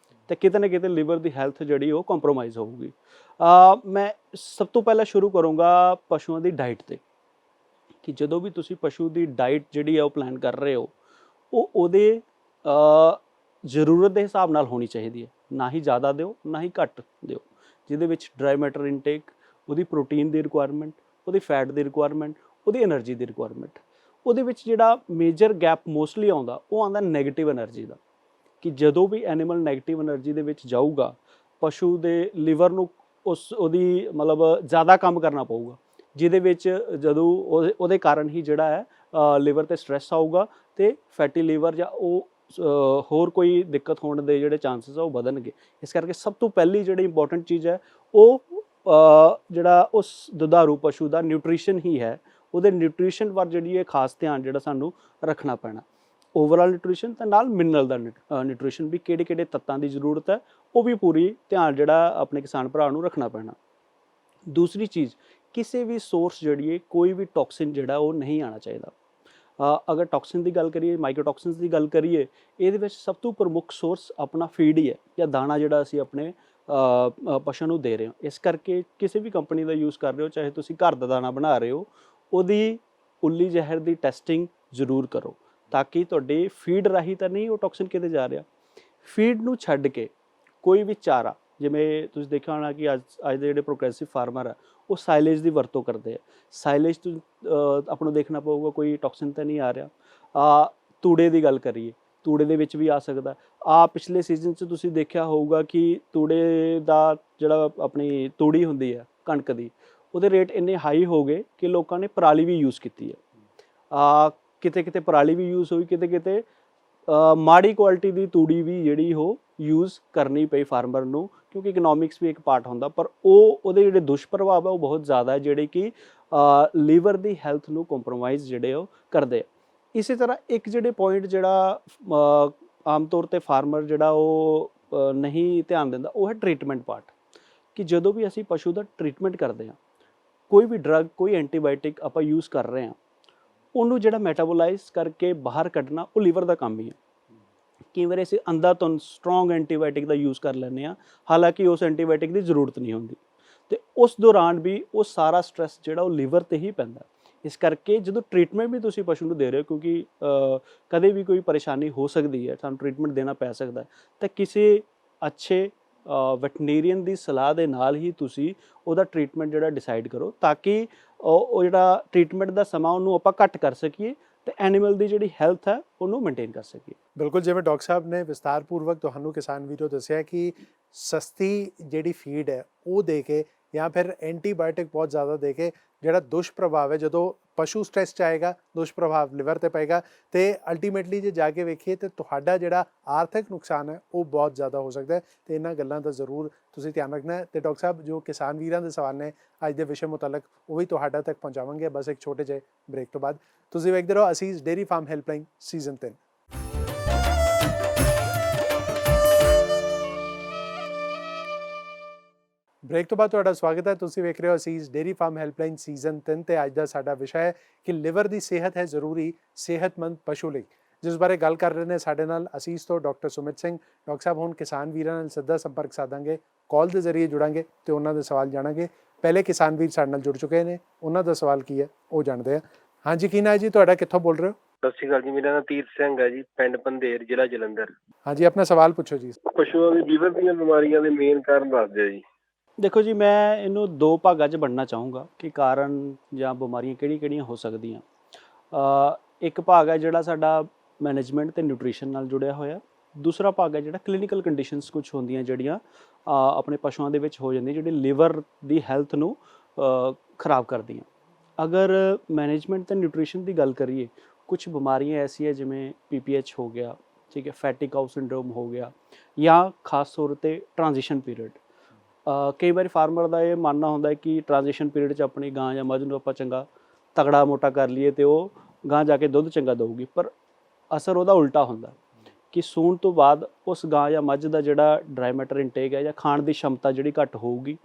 [SPEAKER 2] ਤੇ ਕਿਤੇ ਨਾ ਕਿਤੇ ਲਿਵਰ ਦੀ ਹੈਲਥ ਜਿਹੜੀ ਉਹ ਕੰਪਰੋਮਾਈਜ਼ ਹੋਊਗੀ। ਮੈਂ ਸਭ ਤੋਂ ਪਹਿਲਾਂ ਸ਼ੁਰੂ ਕਰੂੰਗਾ ਪਸ਼ੂਆਂ ਦੀ ਡਾਈਟ 'ਤੇ। ਕਿ ਜਦੋਂ ਵੀ ਤੁਸੀਂ ਪਸ਼ੂ ਦੀ ਡਾਈਟ ਜਿਹੜੀ ਹੈ ਉਹ ਪਲਾਨ ਕਰ ਰਹੇ ਹੋ, ਉਹ ਉਹਦੇ ਜ਼ਰੂਰਤ ਦੇ ਹਿਸਾਬ ਨਾਲ ਹੋਣੀ ਚਾਹੀਦੀ ਹੈ। ਨਾ ਹੀ ਜ਼ਿਆਦਾ ਦਿਓ, ਨਾ ਹੀ ਘੱਟ ਦਿਓ। ਜਿਹਦੇ ਵਿੱਚ ਡਰਾਈ ਮੈਟਰ ਇਨਟੇਕ, ਉਹਦੀ ਪ੍ਰੋਟੀਨ ਦੀ ਰਿਕੁਆਇਰਮੈਂਟ, ਉਹਦੀ ਫੈਟ ਦੀ ਰਿਕੁਆਇਰਮੈਂਟ, ਉਹਦੀ એનર્ਜੀ ਦੀ ਰਿਕੁਆਇਰਮੈਂਟ। ਉਹਦੇ ਵਿੱਚ ਜਿਹੜਾ ਮੇਜਰ ਗੈਪ ਮੋਸਟਲੀ ਆਉਂਦਾ, ਉਹ ਆਉਂਦਾ ਨੈਗੇਟਿਵ એનર્ਜੀ ਦਾ। ਕਿ ਜਦੋਂ ਵੀ ਐਨੀਮਲ ਨੈਗੇਟਿਵ એનર્ਜੀ ਦੇ ਵਿੱਚ ਜਾਊਗਾ, ਪਸ਼ੂ ਦੇ ਲਿਵਰ ਨੂੰ ਉਹਦੀ ਮਤਲਬ ਜ਼ਿਆਦਾ ਕੰਮ ਕਰਨਾ ਪਊਗਾ, ਜਿਹਦੇ ਵਿੱਚ ਜਦੋਂ ਉਹਦੇ ਕਾਰਨ ਹੀ ਜਿਹੜਾ ਹੈ ਲਿਵਰ 'ਤੇ ਸਟ੍ਰੈਸ ਆਊਗਾ ਅਤੇ ਫੈਟੀ ਲਿਵਰ ਜਾਂ ਉਹ ਹੋਰ ਕੋਈ ਦਿੱਕਤ ਹੋਣ ਦੇ ਜਿਹੜੇ ਚਾਂਸਸ ਆ ਉਹ ਵਧਣਗੇ। ਇਸ ਕਰਕੇ ਸਭ ਤੋਂ ਪਹਿਲੀ ਜਿਹੜੀ ਇੰਪੋਰਟੈਂਟ ਚੀਜ਼ ਹੈ ਉਹ ਜਿਹੜਾ ਉਸ ਦੁਧਾਰੂ ਪਸ਼ੂ ਦਾ ਨਿਊਟ੍ਰੀਸ਼ਨ ਹੀ ਹੈ। ਉਹਦੇ ਨਿਊਟ੍ਰੀਸ਼ਨ ਵੱਲ ਜਿਹੜੀ ਇਹ ਖਾਸ ਧਿਆਨ ਜਿਹੜਾ ਸਾਨੂੰ ਰੱਖਣਾ ਪੈਣਾ। ਓਵਰਆਲ ਨਿਊਟ੍ਰੀਸ਼ਨ ਤੇ ਨਾਲ ਮਿਨਰਲ ਦਾ ਨਿਊਟ੍ਰੀਸ਼ਨ ਵੀ ਕਿਹੜੇ ਕਿਹੜੇ ਤੱਤਾਂ ਦੀ ਜ਼ਰੂਰਤ ਹੈ ਉਹ ਵੀ ਪੂਰੀ ਧਿਆਨ ਜਿਹੜਾ ਆਪਣੇ ਕਿਸਾਨ ਭਰਾ ਨੂੰ ਰੱਖਣਾ ਪੈਣਾ। ਦੂਸਰੀ ਚੀਜ਼, ਕਿਸੇ ਵੀ ਸੋਰਸ ਜਿਹੜੀ ਹੈ ਕੋਈ ਵੀ ਟੌਕਸਿਨ ਜਿਹੜਾ ਉਹ ਨਹੀਂ ਆਉਣਾ ਚਾਹੀਦਾ। ਅਗਰ ਟੌਕਸਿਨ ਦੀ ਗੱਲ ਕਰੀਏ, ਮਾਈਕਰੋਟੌਕਸਿਨਸ ਦੀ ਗੱਲ ਕਰੀਏ, ਇਹਦੇ ਵਿੱਚ ਸਭ ਤੋਂ ਪ੍ਰਮੁੱਖ ਸੋਰਸ ਆਪਣਾ ਫੀਡ ਹੀ ਹੈ ਜਾਂ ਦਾਣਾ ਜਿਹੜਾ ਅਸੀਂ ਆਪਣੇ ਪਸ਼ੂ ਨੂੰ ਦੇ ਰਹੇ ਹਾਂ। ਇਸ ਕਰਕੇ ਕਿਸੇ ਵੀ ਕੰਪਨੀ ਦਾ ਯੂਜ਼ ਕਰ ਰਹੇ ਹੋ, ਚਾਹੇ ਤੁਸੀਂ ਘਰ ਦਾ ਦਾਣਾ ਬਣਾ ਰਹੇ ਹੋ, ਉਹਦੀ ਉੱਲੀ ਜ਼ਹਿਰ ਦੀ ਟੈਸਟਿੰਗ ਜ਼ਰੂਰ ਕਰੋ ਤਾਂ ਕਿ ਤੁਹਾਡੇ ਫੀਡ ਰਾਹੀਂ ਤਾਂ ਨਹੀਂ ਉਹ ਟੌਕਸਿਨ ਕਿਤੇ ਜਾ ਰਿਹਾ। ਫੀਡ ਨੂੰ ਛੱਡ ਕੇ ਕੋਈ ਵੀ ਚਾਰਾ, ਜਿਵੇਂ ਤੁਸੀਂ ਦੇਖਿਆ ਹੋਣਾ ਕਿ ਅੱਜ ਦੇ ਜਿਹੜੇ ਪ੍ਰੋਗਰੈਸਿਵ ਫਾਰਮਰ ਆ ਉਹ ਸਾਈਲੇਜ ਦੀ ਵਰਤੋਂ ਕਰਦੇ ਆ। ਸਾਈਲੇਜ ਤੋਂ ਆਪਾਂ ਨੂੰ ਦੇਖਣਾ ਪਊਗਾ ਕੋਈ ਟੌਕਸਿਨ ਤਾਂ ਨਹੀਂ ਆ ਰਿਹਾ। ਤੂੜੇ ਦੀ ਗੱਲ ਕਰੀਏ, ਤੂੜੇ ਦੇ ਵਿੱਚ ਵੀ ਆ ਸਕਦਾ। ਪਿਛਲੇ ਸੀਜ਼ਨ 'ਚ ਤੁਸੀਂ ਦੇਖਿਆ ਹੋਊਗਾ ਕਿ ਤੂੜੇ ਦਾ ਜਿਹੜਾ ਆਪਣੀ ਤੂੜੀ ਹੁੰਦੀ ਹੈ ਕਣਕ ਦੀ, ਉਹਦੇ ਰੇਟ ਇੰਨੇ ਹਾਈ ਹੋ ਗਏ ਕਿ ਲੋਕਾਂ ਨੇ ਪਰਾਲੀ ਵੀ ਯੂਜ਼ ਕੀਤੀ ਹੈ। ਕਿਤੇ ਕਿਤੇ ਪਰਾਲੀ ਵੀ ਯੂਜ਼ ਹੋਈ, ਕਿਤੇ ਕਿਤੇ ਮਾੜੀ ਕੁਆਲਿਟੀ ਦੀ ਤੂੜੀ ਵੀ ਜਿਹੜੀ ਉਹ ਯੂਜ਼ ਕਰਨੀ ਪਈ ਫਾਰਮਰ ਨੂੰ, ਕਿਉਂਕਿ ਇਕਨੋਮਿਕਸ ਵੀ ਇੱਕ ਪਾਰਟ ਹੁੰਦਾ। ਪਰ ਉਹਦੇ ਜਿਹੜੇ ਦੁਸ਼ਪ੍ਰਭਾਵ ਹੈ ਉਹ ਬਹੁਤ ਜ਼ਿਆਦਾ ਹੈ, ਜਿਹੜੇ ਕਿ ਲੀਵਰ ਦੀ ਹੈਲਥ ਨੂੰ ਕੰਪਰੋਮਾਈਜ਼ ਜਿਹੜੇ ਉਹ ਕਰਦੇ ਆ। ਇਸੇ ਤਰ੍ਹਾਂ ਇੱਕ ਜਿਹੜੇ ਪੁਆਇੰਟ ਜਿਹੜਾ ਆਮ ਤੌਰ 'ਤੇ ਫਾਰਮਰ ਜਿਹੜਾ ਉਹ ਨਹੀਂ ਧਿਆਨ ਦਿੰਦਾ, ਉਹ ਹੈ ਟਰੀਟਮੈਂਟ ਪਾਰਟ। ਕਿ ਜਦੋਂ ਵੀ ਅਸੀਂ ਪਸ਼ੂ ਦਾ ਟਰੀਟਮੈਂਟ ਕਰਦੇ ਹਾਂ, ਕੋਈ ਵੀ ਡਰੱਗ, ਕੋਈ ਐਂਟੀਬਾਇਓਟਿਕ ਆਪਾਂ ਯੂਜ਼ ਕਰ ਰਹੇ ਹਾਂ, ਉਹਨੂੰ ਜਿਹੜਾ ਮੈਟਾਬੋਲਾਈਜ਼ ਕਰਕੇ ਬਾਹਰ ਕੱਢਣਾ ਉਹ ਲੀਵਰ ਦਾ ਕੰਮ ਹੀ ਹੈ। ਕਈ ਵਾਰ ਅਸੀਂ ਅੰਧਾਧੁੰਦ ਸਟਰੋਂਗ ਐਂਟੀਬਾਇਓਟਿਕ ਦਾ ਯੂਜ਼ ਕਰ ਲੈਂਦੇ ਹਾਂ, ਹਾਲਾਂਕਿ ਉਸ ਐਂਟੀਬਾਇਓਟਿਕ ਦੀ ਜ਼ਰੂਰਤ ਨਹੀਂ ਹੁੰਦੀ, ਅਤੇ ਉਸ ਦੌਰਾਨ ਵੀ ਉਹ ਸਾਰਾ ਸਟ੍ਰੈਸ ਜਿਹੜਾ ਉਹ ਲੀਵਰ 'ਤੇ ਹੀ ਪੈਂਦਾ। ਇਸ ਕਰਕੇ ਜਦੋਂ ਟਰੀਟਮੈਂਟ ਵੀ ਤੁਸੀਂ ਪਸ਼ੂ ਨੂੰ ਦੇ ਰਹੇ ਹੋ, ਕਿਉਂਕਿ ਕਦੇ ਵੀ ਕੋਈ ਪਰੇਸ਼ਾਨੀ ਹੋ ਸਕਦੀ ਹੈ, ਸਾਨੂੰ ਟਰੀਟਮੈਂਟ ਦੇਣਾ ਪੈ ਸਕਦਾ, ਤਾਂ ਕਿਸੇ ਅੱਛੇ ਵੈਟਨੇਰੀਅਨ ਦੀ ਸਲਾਹ ਦੇ ਨਾਲ ਹੀ ਤੁਸੀਂ ਉਹਦਾ ਟਰੀਟਮੈਂਟ ਜਿਹੜਾ ਡਿਸਾਈਡ ਕਰੋ, ਤਾਂ ਕਿ ਉਹ ਜਿਹੜਾ ਟਰੀਟਮੈਂਟ ਦਾ ਸਮਾਂ ਉਹਨੂੰ ਆਪਾਂ ਘੱਟ ਕਰ ਸਕੀਏ ਤੇ ਐਨੀਮਲ ਦੀ ਜਿਹੜੀ ਹੈਲਥ ਹੈ ਉਹਨੂੰ ਮੇਨਟੇਨ ਕਰ ਸਕੀਏ।
[SPEAKER 1] ਬਿਲਕੁਲ, ਜਿਵੇਂ ਡਾਕਟਰ ਸਾਹਿਬ ਨੇ ਵਿਸਤਾਰਪੂਰਵਕ ਤੁਹਾਨੂੰ ਕਿਸਾਨ ਵੀਰੋ ਦੱਸਿਆ ਕਿ ਸਸਤੀ ਜਿਹੜੀ ਫੀਡ ਹੈ ਉਹ ਦੇ ਕੇ ਜਾਂ ਫਿਰ ਐਂਟੀਬਾਇਓਟਿਕ ਬਹੁਤ ਜ਼ਿਆਦਾ ਦੇ ਕੇ ਜਿਹੜਾ ਦੁਸ਼ਪ੍ਰਭਾਵ ਹੈ, ਜਦੋਂ ਪਸ਼ੂ ਸਟ੍ਰੈਸ 'ਚ ਆਏਗਾ ਦੁਸ਼ਪ੍ਰਭਾਵ ਲਿਵਰ 'ਤੇ ਪਏਗਾ ਅਤੇ ਅਲਟੀਮੇਟਲੀ ਜੇ ਜਾ ਕੇ ਵੇਖੀਏ ਤਾਂ ਤੁਹਾਡਾ ਜਿਹੜਾ ਆਰਥਿਕ ਨੁਕਸਾਨ ਹੈ ਉਹ ਬਹੁਤ ਜ਼ਿਆਦਾ ਹੋ ਸਕਦਾ ਹੈ। ਅਤੇ ਇਹਨਾਂ ਗੱਲਾਂ ਦਾ ਜ਼ਰੂਰ ਤੁਸੀਂ ਧਿਆਨ ਰੱਖਣਾ ਹੈ। ਅਤੇ ਡਾਕਟਰ ਸਾਹਿਬ, ਜੋ ਕਿਸਾਨ ਵੀਰਾਂ ਦੇ ਸਵਾਲ ਨੇ ਅੱਜ ਦੇ ਵਿਸ਼ੇ ਮੁਤਲਕ, ਉਹ ਵੀ ਤੁਹਾਡਾ ਤੱਕ ਪਹੁੰਚਾਵਾਂਗੇ ਬਸ ਇੱਕ ਛੋਟੇ ਜਿਹੇ ਬ੍ਰੇਕ ਤੋਂ ਬਾਅਦ। ਤੁਸੀਂ ਵੇਖਦੇ ਰਹੋ Asees dairy farm helpline season 3। Break ਤੋਂ ਬਾਅਦ ਤੁਹਾਡਾ ਸਵਾਗਤ ਹੈ। ਤੁਸੀਂ ਵੇਖ ਰਹੇ ਹੋ ਅਸੀਸ ਡੇਅਰੀ ਫਾਰਮ ਹੈਲਪਲਾਈਨ ਸੀਜ਼ਨ 3 ਅਤੇ ਅੱਜ ਦਾ ਸਾਡਾ ਵਿਸ਼ਾ ਹੈ ਕਿ ਲਿਵਰ ਦੀ ਸਿਹਤ ਹੈ ਜ਼ਰੂਰੀ ਸਿਹਤਮੰਦ ਪਸ਼ੂ ਲਈ, ਜਿਸ ਬਾਰੇ ਗੱਲ ਕਰ ਰਹੇ ਨੇ ਸਾਡੇ ਨਾਲ ਅਸੀਸ ਤੋਂ ਡਾਕਟਰ ਸੁਮਿਤ ਸਿੰਘ। ਡਾਕਟਰ ਸਾਹਿਬ, ਹੁਣ ਕਿਸਾਨ ਵੀਰਾਂ ਨਾਲ ਸਿੱਧਾ ਸੰਪਰਕ ਸਾਧਾਂਗੇ, ਕਾਲ ਦੇ ਜ਼ਰੀਏ ਜੁੜਾਂਗੇ ਅਤੇ ਉਹਨਾਂ ਦੇ ਸਵਾਲ ਜਾਣਾਂਗੇ। ਪਹਿਲੇ ਕਿਸਾਨ ਵੀਰ ਸਾਡੇ ਨਾਲ ਜੁੜ ਚੁੱਕੇ ਨੇ, ਉਹਨਾਂ ਦਾ ਸਵਾਲ ਕੀ ਹੈ ਉਹ ਜਾਣਦੇ ਆ। ਹਾਂਜੀ, ਕੀ ਨਾਂ ਹੈ ਜੀ ਤੁਹਾਡਾ, ਕਿੱਥੋਂ ਬੋਲ ਰਹੇ ਹੋ?
[SPEAKER 3] ਸਤਿ ਸ਼੍ਰੀ ਅਕਾਲ ਜੀ, ਮੇਰਾ ਨਾਮ ਤੀਰਥ ਸਿੰਘ ਹੈ ਜੀ, ਪਿੰਡ ਪੰਧੇਰ, ਜ਼ਿਲ੍ਹਾ ਜਲੰਧਰ।
[SPEAKER 1] ਹਾਂਜੀ, ਆਪਣਾ ਸਵਾਲ ਪੁੱਛੋ ਜੀ।
[SPEAKER 3] ਪਸ਼ੂਆਂ ਦੀ ਲੀਵਰ ਦੀਆਂ ਬਿਮਾਰੀਆਂ ਦੇ ਮੇਨ ਕਾਰਨ ਦੱਸ ਦਿਓ ਜੀ।
[SPEAKER 2] ਦੇਖੋ ਜੀ, ਮੈਂ ਇਹਨੂੰ ਦੋ ਭਾਗਾਂ 'ਚ ਵੰਡਣਾ ਚਾਹੂੰਗਾ ਕਿ ਕਾਰਨ ਜਾਂ ਬਿਮਾਰੀਆਂ ਕਿਹੜੀਆਂ ਹੋ ਸਕਦੀਆਂ। ਇੱਕ ਭਾਗ ਹੈ ਜਿਹੜਾ ਸਾਡਾ ਮੈਨੇਜਮੈਂਟ ਅਤੇ ਨਿਊਟ੍ਰੀਸ਼ਨ ਨਾਲ ਜੁੜਿਆ ਹੋਇਆ। ਦੂਸਰਾ ਭਾਗ ਹੈ ਜਿਹੜਾ ਕਲੀਨਿਕਲ ਕੰਡੀਸ਼ਨਸ ਕੁਛ ਹੁੰਦੀਆਂ ਜਿਹੜੀਆਂ ਆਪਣੇ ਪਸ਼ੂਆਂ ਦੇ ਵਿੱਚ ਹੋ ਜਾਂਦੀਆਂ, ਜਿਹੜੀ ਲਿਵਰ ਦੀ ਹੈਲਥ ਨੂੰ ਖਰਾਬ ਕਰਦੀਆਂ। ਅਗਰ ਮੈਨੇਜਮੈਂਟ ਅਤੇ ਨਿਊਟ੍ਰੀਸ਼ਨ ਦੀ ਗੱਲ ਕਰੀਏ, ਕੁਛ ਬਿਮਾਰੀਆਂ ਐਸੀਆਂ ਜਿਵੇਂ PPH ਹੋ ਗਿਆ, ਠੀਕ ਹੈ, ਫੈਟੀ ਕਾਊ ਸਿੰਡਰੋਮ ਹੋ ਗਿਆ, ਜਾਂ ਖਾਸ ਤੌਰ 'ਤੇ ਟ੍ਰਾਂਜੀਸ਼ਨ ਪੀਰੀਅਡ। ਕਈ ਵਾਰੀ ਫਾਰਮਰ ਦਾ ਇਹ ਮੰਨਣਾ ਹੁੰਦਾ ਕਿ ਟ੍ਰਾਂਜੀਸ਼ਨ ਪੀਰੀਅਡ 'ਚ ਆਪਣੀ ਗਾਂ ਜਾਂ ਮੱਝ ਨੂੰ ਆਪਾਂ ਚੰਗਾ ਤਗੜਾ ਮੋਟਾ ਕਰ ਲਈਏ ਅਤੇ ਉਹ ਗਾਂ ਜਾ ਕੇ ਦੁੱਧ ਚੰਗਾ ਦੇਊਗੀ, ਪਰ ਅਸਰ ਉਹਦਾ ਉਲਟਾ ਹੁੰਦਾ ਕਿ ਸੂਣ ਤੋਂ ਬਾਅਦ ਉਸ ਗਾਂ ਜਾਂ ਮੱਝ ਦਾ ਜਿਹੜਾ ਡਰਾਈ ਮੈਟਰ ਇਨਟੇਕ ਹੈ ਜਾਂ ਖਾਣ ਦੀ ਸ਼ਮਤਾ ਜਿਹੜੀ ਘੱਟ ਹੋਊਗੀ,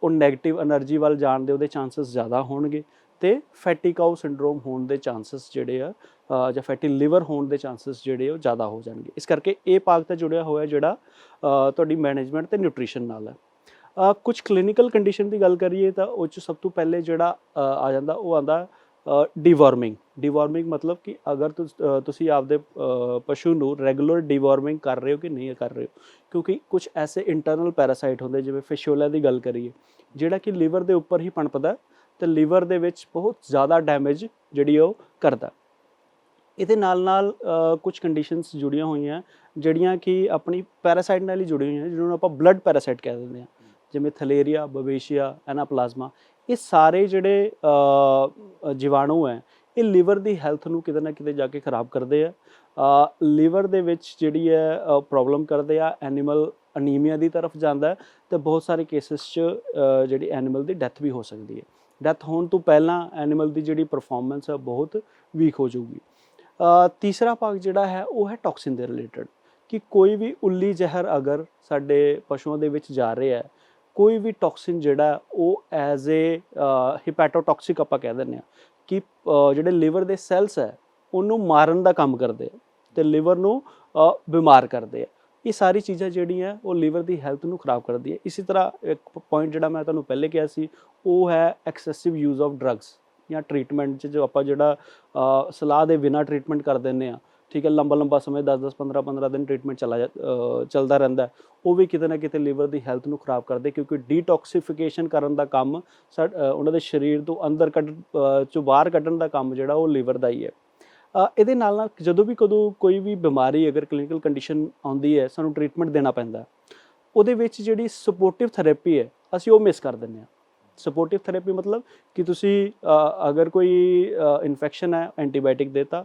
[SPEAKER 2] ਉਹ ਨੈਗੇਟਿਵ એનર્ਜੀ ਵੱਲ ਜਾਣ ਦੇ ਉਹਦੇ ਚਾਂਸਸ ਜ਼ਿਆਦਾ ਹੋਣਗੇ ਅਤੇ ਫੈਟੀ ਕਾਊ ਸਿੰਡਰੋਮ ਹੋਣ ਦੇ ਚਾਂਸਸ ਜਿਹੜੇ ਆ ਜਾਂ ਫੈਟੀ ਲਿਵਰ ਹੋਣ ਦੇ ਚਾਂਸਸ ਜਿਹੜੇ ਉਹ ਜ਼ਿਆਦਾ ਹੋ ਜਾਣਗੇ। ਇਸ ਕਰਕੇ ਇਹ ਭਾਗ ਤਾਂ ਜੁੜਿਆ ਹੋਇਆ ਜਿਹੜਾ ਤੁਹਾਡੀ ਮੈਨੇਜਮੈਂਟ ਅਤੇ ਨਿਊਟ੍ਰੀਸ਼ਨ ਨਾਲ ਹੈ। ਕੁਛ ਕਲੀਨਿਕਲ ਕੰਡੀਸ਼ਨ ਦੀ ਗੱਲ ਕਰੀਏ ਤਾਂ ਉਹ 'ਚ ਸਭ ਤੋਂ ਪਹਿਲੇ ਜਿਹੜਾ ਆ ਜਾਂਦਾ ਉਹ ਆਉਂਦਾ ਡੀਵਾਰਮਿੰਗ ਮਤਲਬ ਕਿ ਅਗਰ ਤੁਸੀਂ ਆਪਦੇ ਪਸ਼ੂ ਨੂੰ ਰੈਗੂਲਰ ਡੀਵਾਰਮਿੰਗ ਕਰ ਰਹੇ ਹੋ ਕਿ ਨਹੀਂ ਕਰ ਰਹੇ ਹੋ, ਕਿਉਂਕਿ ਕੁਝ ਐਸੇ ਇੰਟਰਨਲ ਪੈਰਾਸਾਈਟ ਹੁੰਦੇ ਜਿਵੇਂ ਫਿਸ਼ੋਲਾ ਦੀ ਗੱਲ ਕਰੀਏ ਜਿਹੜਾ ਕਿ ਲੀਵਰ ਦੇ ਉੱਪਰ ਹੀ ਪਣਪਦਾ ਤੇ ਲੀਵਰ ਦੇ ਵਿੱਚ ਬਹੁਤ ਜ਼ਿਆਦਾ ਡੈਮੇਜ ਜਿਹੜੀ ਉਹ ਕਰਦਾ। ਇਹਦੇ ਨਾਲ ਕੁਝ ਕੰਡੀਸ਼ਨਸ ਜੁੜੀਆਂ ਹੋਈਆਂ ਜਿਹੜੀਆਂ ਕਿ ਆਪਣੀ ਪੈਰਾਸਾਈਟ ਨਾਲ ਹੀ ਜੁੜੀਆਂ ਹੋਈਆਂ, ਜਿਹਨੂੰ ਆਪਾਂ ਬਲੱਡ ਪੈਰਾਸਾਈਟ ਕਹਿ ਦਿੰਦੇ ਹਾਂ, ਜਿਵੇਂ ਥਲੇਰੀਆ, ਬਵੇਸ਼ੀਆ, ਐਨਾਪਲਾਜ਼ਮਾ। ਇਹ ਸਾਰੇ ਜਿਹੜੇ ਜੀਵਾਣੂ ਹੈ ਇਹ ਲੀਵਰ ਦੀ ਹੈਲਥ ਨੂੰ ਕਿਤੇ ਨਾ ਕਿਤੇ ਜਾ ਕੇ ਖਰਾਬ ਕਰਦੇ ਆ, ਲੀਵਰ ਦੇ ਵਿੱਚ ਜਿਹੜੀ ਹੈ ਪ੍ਰੋਬਲਮ ਕਰਦੇ ਆ, ਐਨੀਮਲ ਅਨੀਮੀਆ ਦੀ ਤਰਫ ਜਾਂਦਾ ਤੇ ਬਹੁਤ ਸਾਰੇ ਕੇਸਿਸ 'ਚ ਜਿਹੜੀ ਐਨੀਮਲ ਦੀ ਡੈਥ ਵੀ ਹੋ ਸਕਦੀ ਹੈ। ਡੈਥ ਹੋਣ ਤੋਂ ਪਹਿਲਾਂ ਐਨੀਮਲ ਦੀ ਜਿਹੜੀ ਪਰਫਾਰਮੈਂਸ ਹੈ ਬਹੁਤ ਵੀਕ ਹੋ ਜਾਊਗੀ। ਤੀਸਰਾ ਭਾਗ ਜਿਹੜਾ ਹੈ ਉਹ ਹੈ ਟੌਕਸਿਨ ਦੇ ਰਿਲੇਟਡ, ਕਿ ਕੋਈ ਵੀ ਉੱਲੀ ਜ਼ਹਿਰ ਅਗਰ ਸਾਡੇ ਪਸ਼ੂਆਂ ਦੇ ਵਿੱਚ ਜਾ ਰਿਹਾ ਹੈ, ਕੋਈ ਵੀ ਟੌਕਸਿਨ ਜਿਹੜਾ ਉਹ ਐਜ਼ ਏ ਹਿਪੈਟੋਟੌਕਸਿਕ ਆਪਾਂ ਕਹਿ ਦਿੰਦੇ ਹਾਂ ਕਿ ਜਿਹੜੇ ਲਿਵਰ ਦੇ ਸੈਲਸ ਹੈ ਉਹਨੂੰ ਮਾਰਨ ਦਾ ਕੰਮ ਕਰਦੇ ਆ ਤੇ ਲਿਵਰ ਨੂੰ ਬਿਮਾਰ ਕਰਦੇ ਆ। ਇਹ ਸਾਰੀ ਚੀਜ਼ਾਂ ਜਿਹੜੀਆਂ ਉਹ ਲਿਵਰ ਦੀ ਹੈਲਥ ਨੂੰ ਖਰਾਬ ਕਰਦੀ ਹੈ। ਇਸੇ ਤਰ੍ਹਾਂ ਇੱਕ ਪੁਆਇੰਟ ਜਿਹੜਾ ਮੈਂ ਤੁਹਾਨੂੰ ਪਹਿਲੇ ਕਿਹਾ ਸੀ ਉਹ ਹੈ ਐਕਸੈਸਿਵ ਯੂਜ਼ ਆਫ ਡਰੱਗਸ ਜਾਂ ਟ੍ਰੀਟਮੈਂਟ 'ਚ ਜੋ ਆਪਾਂ ਜਿਹੜਾ ਸਲਾਹ ਦੇ ਬਿਨਾਂ ਟ੍ਰੀਟਮੈਂਟ ਕਰ ਦਿੰਦੇ ਹਾਂ, ਠੀਕ ਹੈ, ਲੰਬਾ ਸਮੇਂ 10 15 ਦਿਨ ਟ੍ਰੀਟਮੈਂਟ ਚੱਲਦਾ ਰਹਿੰਦਾ, ਉਹ ਵੀ ਕਿਤੇ ਨਾ ਕਿਤੇ ਲਿਵਰ ਦੀ ਹੈਲਥ ਨੂੰ ਖਰਾਬ ਕਰਦੇ, ਕਿਉਂਕਿ ਡੀਟੌਕਸੀਫਿਕੇਸ਼ਨ ਕਰਨ ਦਾ ਕੰਮ ਉਹਨਾਂ ਦੇ ਸਰੀਰ ਤੋਂ ਅੰਦਰ ਚੋਂ ਬਾਹਰ ਕੱਢਣ ਦਾ ਕੰਮ ਜਿਹੜਾ ਉਹ ਲਿਵਰ ਦਾ ਹੀ ਹੈ। ਇਹਦੇ ਨਾਲ ਜਦੋਂ ਵੀ ਕੋਈ ਵੀ ਬਿਮਾਰੀ ਅਗਰ ਕਲੀਨਿਕਲ ਕੰਡੀਸ਼ਨ ਆਉਂਦੀ ਹੈ ਸਾਨੂੰ ਟ੍ਰੀਟਮੈਂਟ ਦੇਣਾ ਪੈਂਦਾ, ਉਹਦੇ ਵਿੱਚ ਜਿਹੜੀ ਸਪੋਰਟਿਵ ਥੈਰੇਪੀ ਹੈ ਅਸੀਂ ਉਹ ਮਿਸ ਕਰ ਦਿੰਦੇ ਹਾਂ। ਸਪੋਰਟਿਵ ਥੈਰੇਪੀ ਮਤਲਬ ਕਿ ਤੁਸੀਂ ਅਗਰ ਕੋਈ ਇਨਫੈਕਸ਼ਨ ਹੈ ਐਂਟੀਬਾਇਓਟਿਕ ਦੇਤਾ,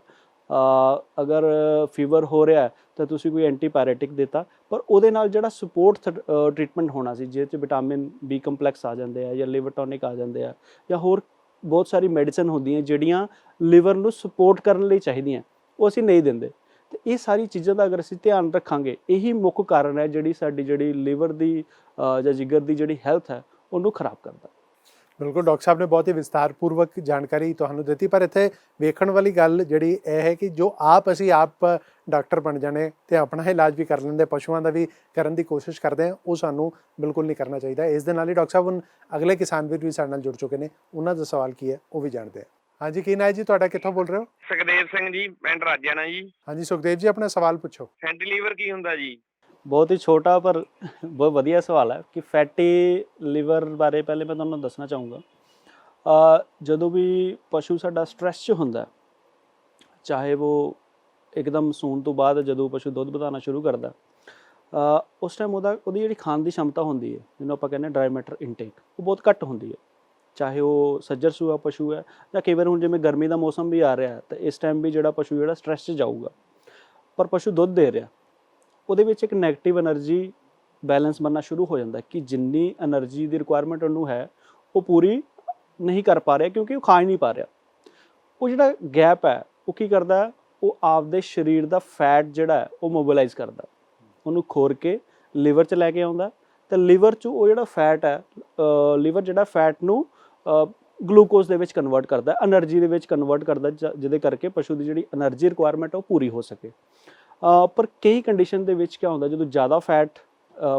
[SPEAKER 2] ਅਗਰ ਫੀਵਰ ਹੋ ਰਿਹਾ ਤਾਂ ਤੁਸੀਂ ਕੋਈ ਐਂਟੀਪਾਇਰੇਟਿਕ ਦਿੱਤਾ, ਪਰ ਉਹਦੇ ਨਾਲ ਜਿਹੜਾ ਸਪੋਰਟ ਟ੍ਰੀਟਮੈਂਟ ਹੋਣਾ ਸੀ ਜਿਹਦੇ 'ਚ ਵਿਟਾਮਿਨ ਬੀ ਕੰਪਲੈਕਸ ਆ ਜਾਂਦੇ ਆ ਜਾਂ ਲਿਵਰ ਟੌਨਿਕ ਆ ਜਾਂਦੇ ਆ ਜਾਂ ਹੋਰ ਬਹੁਤ ਸਾਰੀ ਮੈਡੀਸਨ ਹੁੰਦੀਆਂ ਜਿਹੜੀਆਂ ਲਿਵਰ ਨੂੰ ਸਪੋਰਟ ਕਰਨ ਲਈ ਚਾਹੀਦੀਆਂ, ਉਹ ਅਸੀਂ ਨਹੀਂ ਦਿੰਦੇ। ਤੇ ਇਹ ਸਾਰੀ ਚੀਜ਼ਾਂ ਦਾ ਅਗਰ ਅਸੀਂ ਧਿਆਨ ਰੱਖਾਂਗੇ, ਇਹੀ ਮੁੱਖ ਕਾਰਨ ਹੈ ਜਿਹੜੀ ਲਿਵਰ ਦੀ ਜਾਂ ਜਿਗਰ ਦੀ ਜਿਹੜੀ ਹੈਲਥ ਹੈ ਉਹਨੂੰ ਖਰਾਬ ਕਰਦਾ।
[SPEAKER 1] ਬਿਲਕੁਲ, ਡਾਕਟਰ ਸਾਹਿਬ ਨੇ ਬਹੁਤ ਹੀ ਵਿਸਥਾਰਪੂਰਵਕ ਜਾਣਕਾਰੀ ਤੁਹਾਨੂੰ ਦਿੱਤੀ, ਪਰ ਇੱਥੇ ਵੇਖਣ ਵਾਲੀ ਗੱਲ ਜਿਹੜੀ ਇਹ ਹੈ ਕਿ ਜੋ ਅਸੀਂ ਆਪ ਡਾਕਟਰ ਬਣ ਜਾਣੇ ਤੇ ਆਪਣਾ ਇਲਾਜ ਵੀ ਕਰ ਲੈਂਦੇ, ਪਸ਼ੂਆਂ ਦਾ ਵੀ ਕਰਨ ਦੀ ਕੋਸ਼ਿਸ਼ ਕਰਦੇ ਹਾਂ, ਉਹ ਸਾਨੂੰ ਬਿਲਕੁਲ ਨਹੀਂ ਕਰਨਾ ਚਾਹੀਦਾ। ਇਸ ਦੇ ਨਾਲ ਹੀ ਡਾਕਟਰ ਸਾਹਿਬ ਹੁਣ ਅਗਲੇ ਕਿਸਾਨ ਵੀਰ ਵੀ ਸਾਡੇ ਨਾਲ ਜੁੜ ਚੁੱਕੇ ਨੇ, ਉਹਨਾਂ ਦਾ ਸਵਾਲ ਕੀ ਹੈ ਉਹ ਵੀ ਜਾਣਦੇ ਹਾਂ। ਹਾਂਜੀ, ਕੀ ਨਾਂ ਹੈ ਜੀ ਤੁਹਾਡਾ, ਕਿੱਥੋਂ ਬੋਲ ਰਹੇ ਹੋ?
[SPEAKER 3] ਸੁਖਦੇਵ ਸਿੰਘ ਜੀ, ਪਿੰਡ ਰਾਜਿਆਣਾ ਜੀ।
[SPEAKER 1] ਹਾਂਜੀ ਸੁਖਦੇਵ ਜੀ, ਆਪਣਾ ਸਵਾਲ ਪੁੱਛੋ।
[SPEAKER 3] ਫੈਟੀ ਲੀਵਰ ਕੀ ਹੁੰਦਾ ਜੀ?
[SPEAKER 2] ਬਹੁਤ ਹੀ ਛੋਟਾ ਪਰ ਬਹੁਤ ਵਧੀਆ ਸਵਾਲ ਹੈ ਕਿ ਫੈਟੀ ਲੀਵਰ ਬਾਰੇ ਪਹਿਲੇ ਮੈਂ ਤੁਹਾਨੂੰ ਦੱਸਣਾ ਚਾਹੂੰਗਾ। ਜਦੋਂ ਵੀ ਪਸ਼ੂ ਸਾਡਾ ਸਟ੍ਰੈਸ 'ਚ ਹੁੰਦਾ, ਚਾਹੇ ਉਹ ਇੱਕਦਮ ਸੂਣ ਤੋਂ ਬਾਅਦ ਜਦੋਂ ਪਸ਼ੂ ਦੁੱਧ ਵਧਾਉਣਾ ਸ਼ੁਰੂ ਕਰਦਾ, ਉਸ ਟਾਈਮ ਉਹਦੀ ਜਿਹੜੀ ਖਾਣ ਦੀ ਸ਼ਮਤਾ ਹੁੰਦੀ ਹੈ, ਜਿਹਨੂੰ ਆਪਾਂ ਕਹਿੰਦੇ ਡਰਾਈ ਮੈਟਰ ਇਨਟੇਕ, ਉਹ ਬਹੁਤ ਘੱਟ ਹੁੰਦੀ ਹੈ। ਚਾਹੇ ਉਹ ਸੱਜਰ ਸੂਆ ਪਸ਼ੂ ਹੈ ਜਾਂ ਕਈ ਵਾਰ ਹੁਣ ਜਿਵੇਂ ਗਰਮੀ ਦਾ ਮੌਸਮ ਵੀ ਆ ਰਿਹਾ ਤਾਂ ਇਸ ਟਾਈਮ ਵੀ ਜਿਹੜਾ ਪਸ਼ੂ ਜਿਹੜਾ ਸਟ੍ਰੈਸ 'ਚ ਜਾਊਗਾ, ਪਰ ਪਸ਼ੂ ਦੁੱਧ ਦੇ ਰਿਹਾ, ਉਹਦੇ ਵਿੱਚ ਇੱਕ ਨੈਗੇਟਿਵ ਐਨਰਜੀ ਬੈਲੈਂਸ ਬਣਨਾ ਸ਼ੁਰੂ ਹੋ ਜਾਂਦਾ ਕਿ ਜਿੰਨੀ ਐਨਰਜੀ ਦੀ ਰਿਕੁਆਇਰਮੈਂਟ ਉਹਨੂੰ ਹੈ ਉਹ ਪੂਰੀ ਨਹੀਂ ਕਰ ਪਾ ਰਿਹਾ ਕਿਉਂਕਿ ਉਹ ਖਾ ਹੀ ਨਹੀਂ ਪਾ ਰਿਹਾ। ਉਹ ਜਿਹੜਾ ਗੈਪ ਹੈ ਉਹ ਕੀ ਕਰਦਾ, ਉਹ ਆਪਦੇ ਸਰੀਰ ਦਾ ਫੈਟ ਜਿਹੜਾ ਹੈ ਉਹ ਮੋਬਿਲਾਈਜ਼ ਕਰਦਾ, ਉਹਨੂੰ ਖੋਰ ਕੇ ਲਿਵਰ 'ਚ ਲੈ ਕੇ ਆਉਂਦਾ ਤੇ ਲਿਵਰ 'ਚ ਉਹ ਜਿਹੜਾ ਫੈਟ ਹੈ, ਲਿਵਰ ਜਿਹੜਾ ਫੈਟ ਨੂੰ ਗਲੂਕੋਜ਼ ਦੇ ਵਿੱਚ ਕਨਵਰਟ ਕਰਦਾ, ਐਨਰਜੀ ਦੇ ਵਿੱਚ ਕਨਵਰਟ ਕਰਦਾ, ਜਿਹਦੇ ਕਰਕੇ ਪਸ਼ੂ ਦੀ ਜਿਹੜੀ ਐਨਰਜੀ ਰਿਕੁਆਇਰਮੈਂਟ ਉਹ ਪੂਰੀ ਹੋ ਸਕੇ। ਪਰ ਕਈ ਕੰਡੀਸ਼ਨ ਦੇ ਵਿੱਚ ਕੀ ਹੁੰਦਾ, ਜਦੋਂ ਜ਼ਿਆਦਾ ਫੈਟ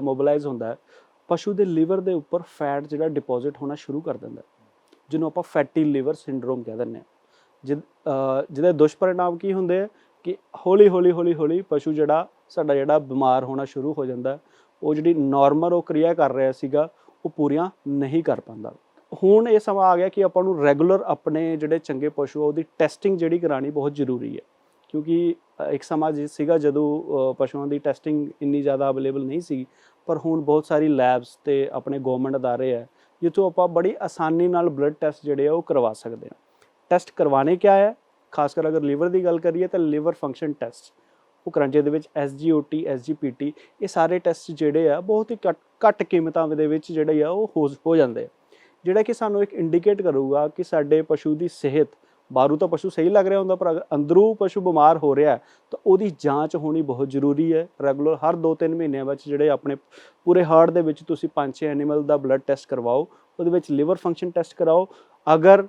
[SPEAKER 2] ਮੋਬਿਲਾਈਜ਼ ਹੁੰਦਾ, ਪਸ਼ੂ ਦੇ ਲਿਵਰ ਦੇ ਉੱਪਰ ਫੈਟ ਜਿਹੜਾ ਡਿਪੋਜ਼ਿਟ ਹੋਣਾ ਸ਼ੁਰੂ ਕਰ ਦਿੰਦਾ, ਜਿਹਨੂੰ ਆਪਾਂ ਫੈਟੀ ਲਿਵਰ ਸਿੰਡਰੋਮ ਕਹਿ ਦਿੰਦੇ ਹਾਂ। ਜਿਹਦੇ ਦੁਸ਼ਪਰਿਣਾਮ ਕੀ ਹੁੰਦੇ ਆ ਕਿ ਹੌਲੀ ਪਸ਼ੂ ਜਿਹੜਾ ਬਿਮਾਰ ਹੋਣਾ ਸ਼ੁਰੂ ਹੋ ਜਾਂਦਾ, ਉਹ ਜਿਹੜੀ ਨਾਰਮਲ ਉਹ ਕਿਰਿਆ ਕਰ ਰਿਹਾ ਸੀਗਾ ਉਹ ਪੂਰੀਆਂ ਨਹੀਂ ਕਰ ਪਾਉਂਦਾ। ਹੁਣ ਇਹ ਸਮਾਂ ਆ ਗਿਆ ਕਿ ਆਪਾਂ ਨੂੰ ਰੈਗੂਲਰ ਆਪਣੇ ਜਿਹੜੇ ਚੰਗੇ ਪਸ਼ੂ ਆ ਉਹਦੀ ਟੈਸਟਿੰਗ ਜਿਹੜੀ ਕਰਾਉਣੀ ਬਹੁਤ ਜ਼ਰੂਰੀ ਹੈ, ਕਿਉਂਕਿ ਇੱਕ ਸਮਾਂ ਸੀਗਾ ਜਦੋਂ ਪਸ਼ੂਆਂ ਦੀ ਟੈਸਟਿੰਗ ਇੰਨੀ ਜ਼ਿਆਦਾ ਅਵੇਲੇਬਲ ਨਹੀਂ ਸੀ, ਪਰ ਹੁਣ ਬਹੁਤ ਸਾਰੀ ਲੈਬਸ ਤੇ ਆਪਣੇ ਗਵਰਨਮੈਂਟ ਅਦਾਰੇ ਹੈ ਜਿੱਥੋਂ ਆਪਾਂ ਬੜੀ ਆਸਾਨੀ ਨਾਲ ਬਲੱਡ ਟੈਸਟ ਜਿਹੜੇ ਆ ਉਹ ਕਰਵਾ ਸਕਦੇ ਹਾਂ। ਟੈਸਟ ਕਰਵਾਉਣੇ ਕਿਆ ਹੈ, ਖਾਸ ਕਰ ਅਗਰ ਲੀਵਰ ਦੀ ਗੱਲ ਕਰੀਏ ਤਾਂ ਲਿਵਰ ਫੰਕਸ਼ਨ ਟੈਸਟ ਉਹ ਕਰਾਂਚੇ ਦੇ ਵਿੱਚ SGOT, SGPT, ਇਹ ਸਾਰੇ ਟੈਸਟ ਜਿਹੜੇ ਆ ਬਹੁਤ ਹੀ ਘੱਟ ਕੀਮਤਾਂ ਦੇ ਵਿੱਚ ਜਿਹੜੇ ਆ ਉਹ ਹੋ ਜਾਂਦੇ ਆ, ਜਿਹੜਾ ਕਿ ਸਾਨੂੰ ਇੱਕ ਇੰਡੀਕੇਟ ਕਰੂਗਾ ਕਿ ਸਾਡੇ ਪਸ਼ੂ ਦੀ ਸਿਹਤ, ਬਾਹਰੋਂ ਤਾਂ ਪਸ਼ੂ ਸਹੀ ਲੱਗ ਰਿਹਾ ਹੁੰਦਾ ਪਰ ਅਗਰ ਅੰਦਰੋਂ ਪਸ਼ੂ ਬਿਮਾਰ ਹੋ ਰਿਹਾ ਤਾਂ ਉਹਦੀ ਜਾਂਚ ਹੋਣੀ ਬਹੁਤ ਜ਼ਰੂਰੀ ਹੈ। ਰੈਗੂਲਰ ਹਰ 2-3 ਮਹੀਨਿਆਂ ਵਿੱਚ ਜਿਹੜੇ ਆਪਣੇ ਪੂਰੇ ਹਾਰਟ ਦੇ ਵਿੱਚ ਤੁਸੀਂ 5-6 ਐਨੀਮਲ ਦਾ ਬਲੱਡ ਟੈਸਟ ਕਰਵਾਓ, ਉਹਦੇ ਵਿੱਚ ਲਿਵਰ ਫੰਕਸ਼ਨ ਟੈਸਟ ਕਰਾਓ। ਅਗਰ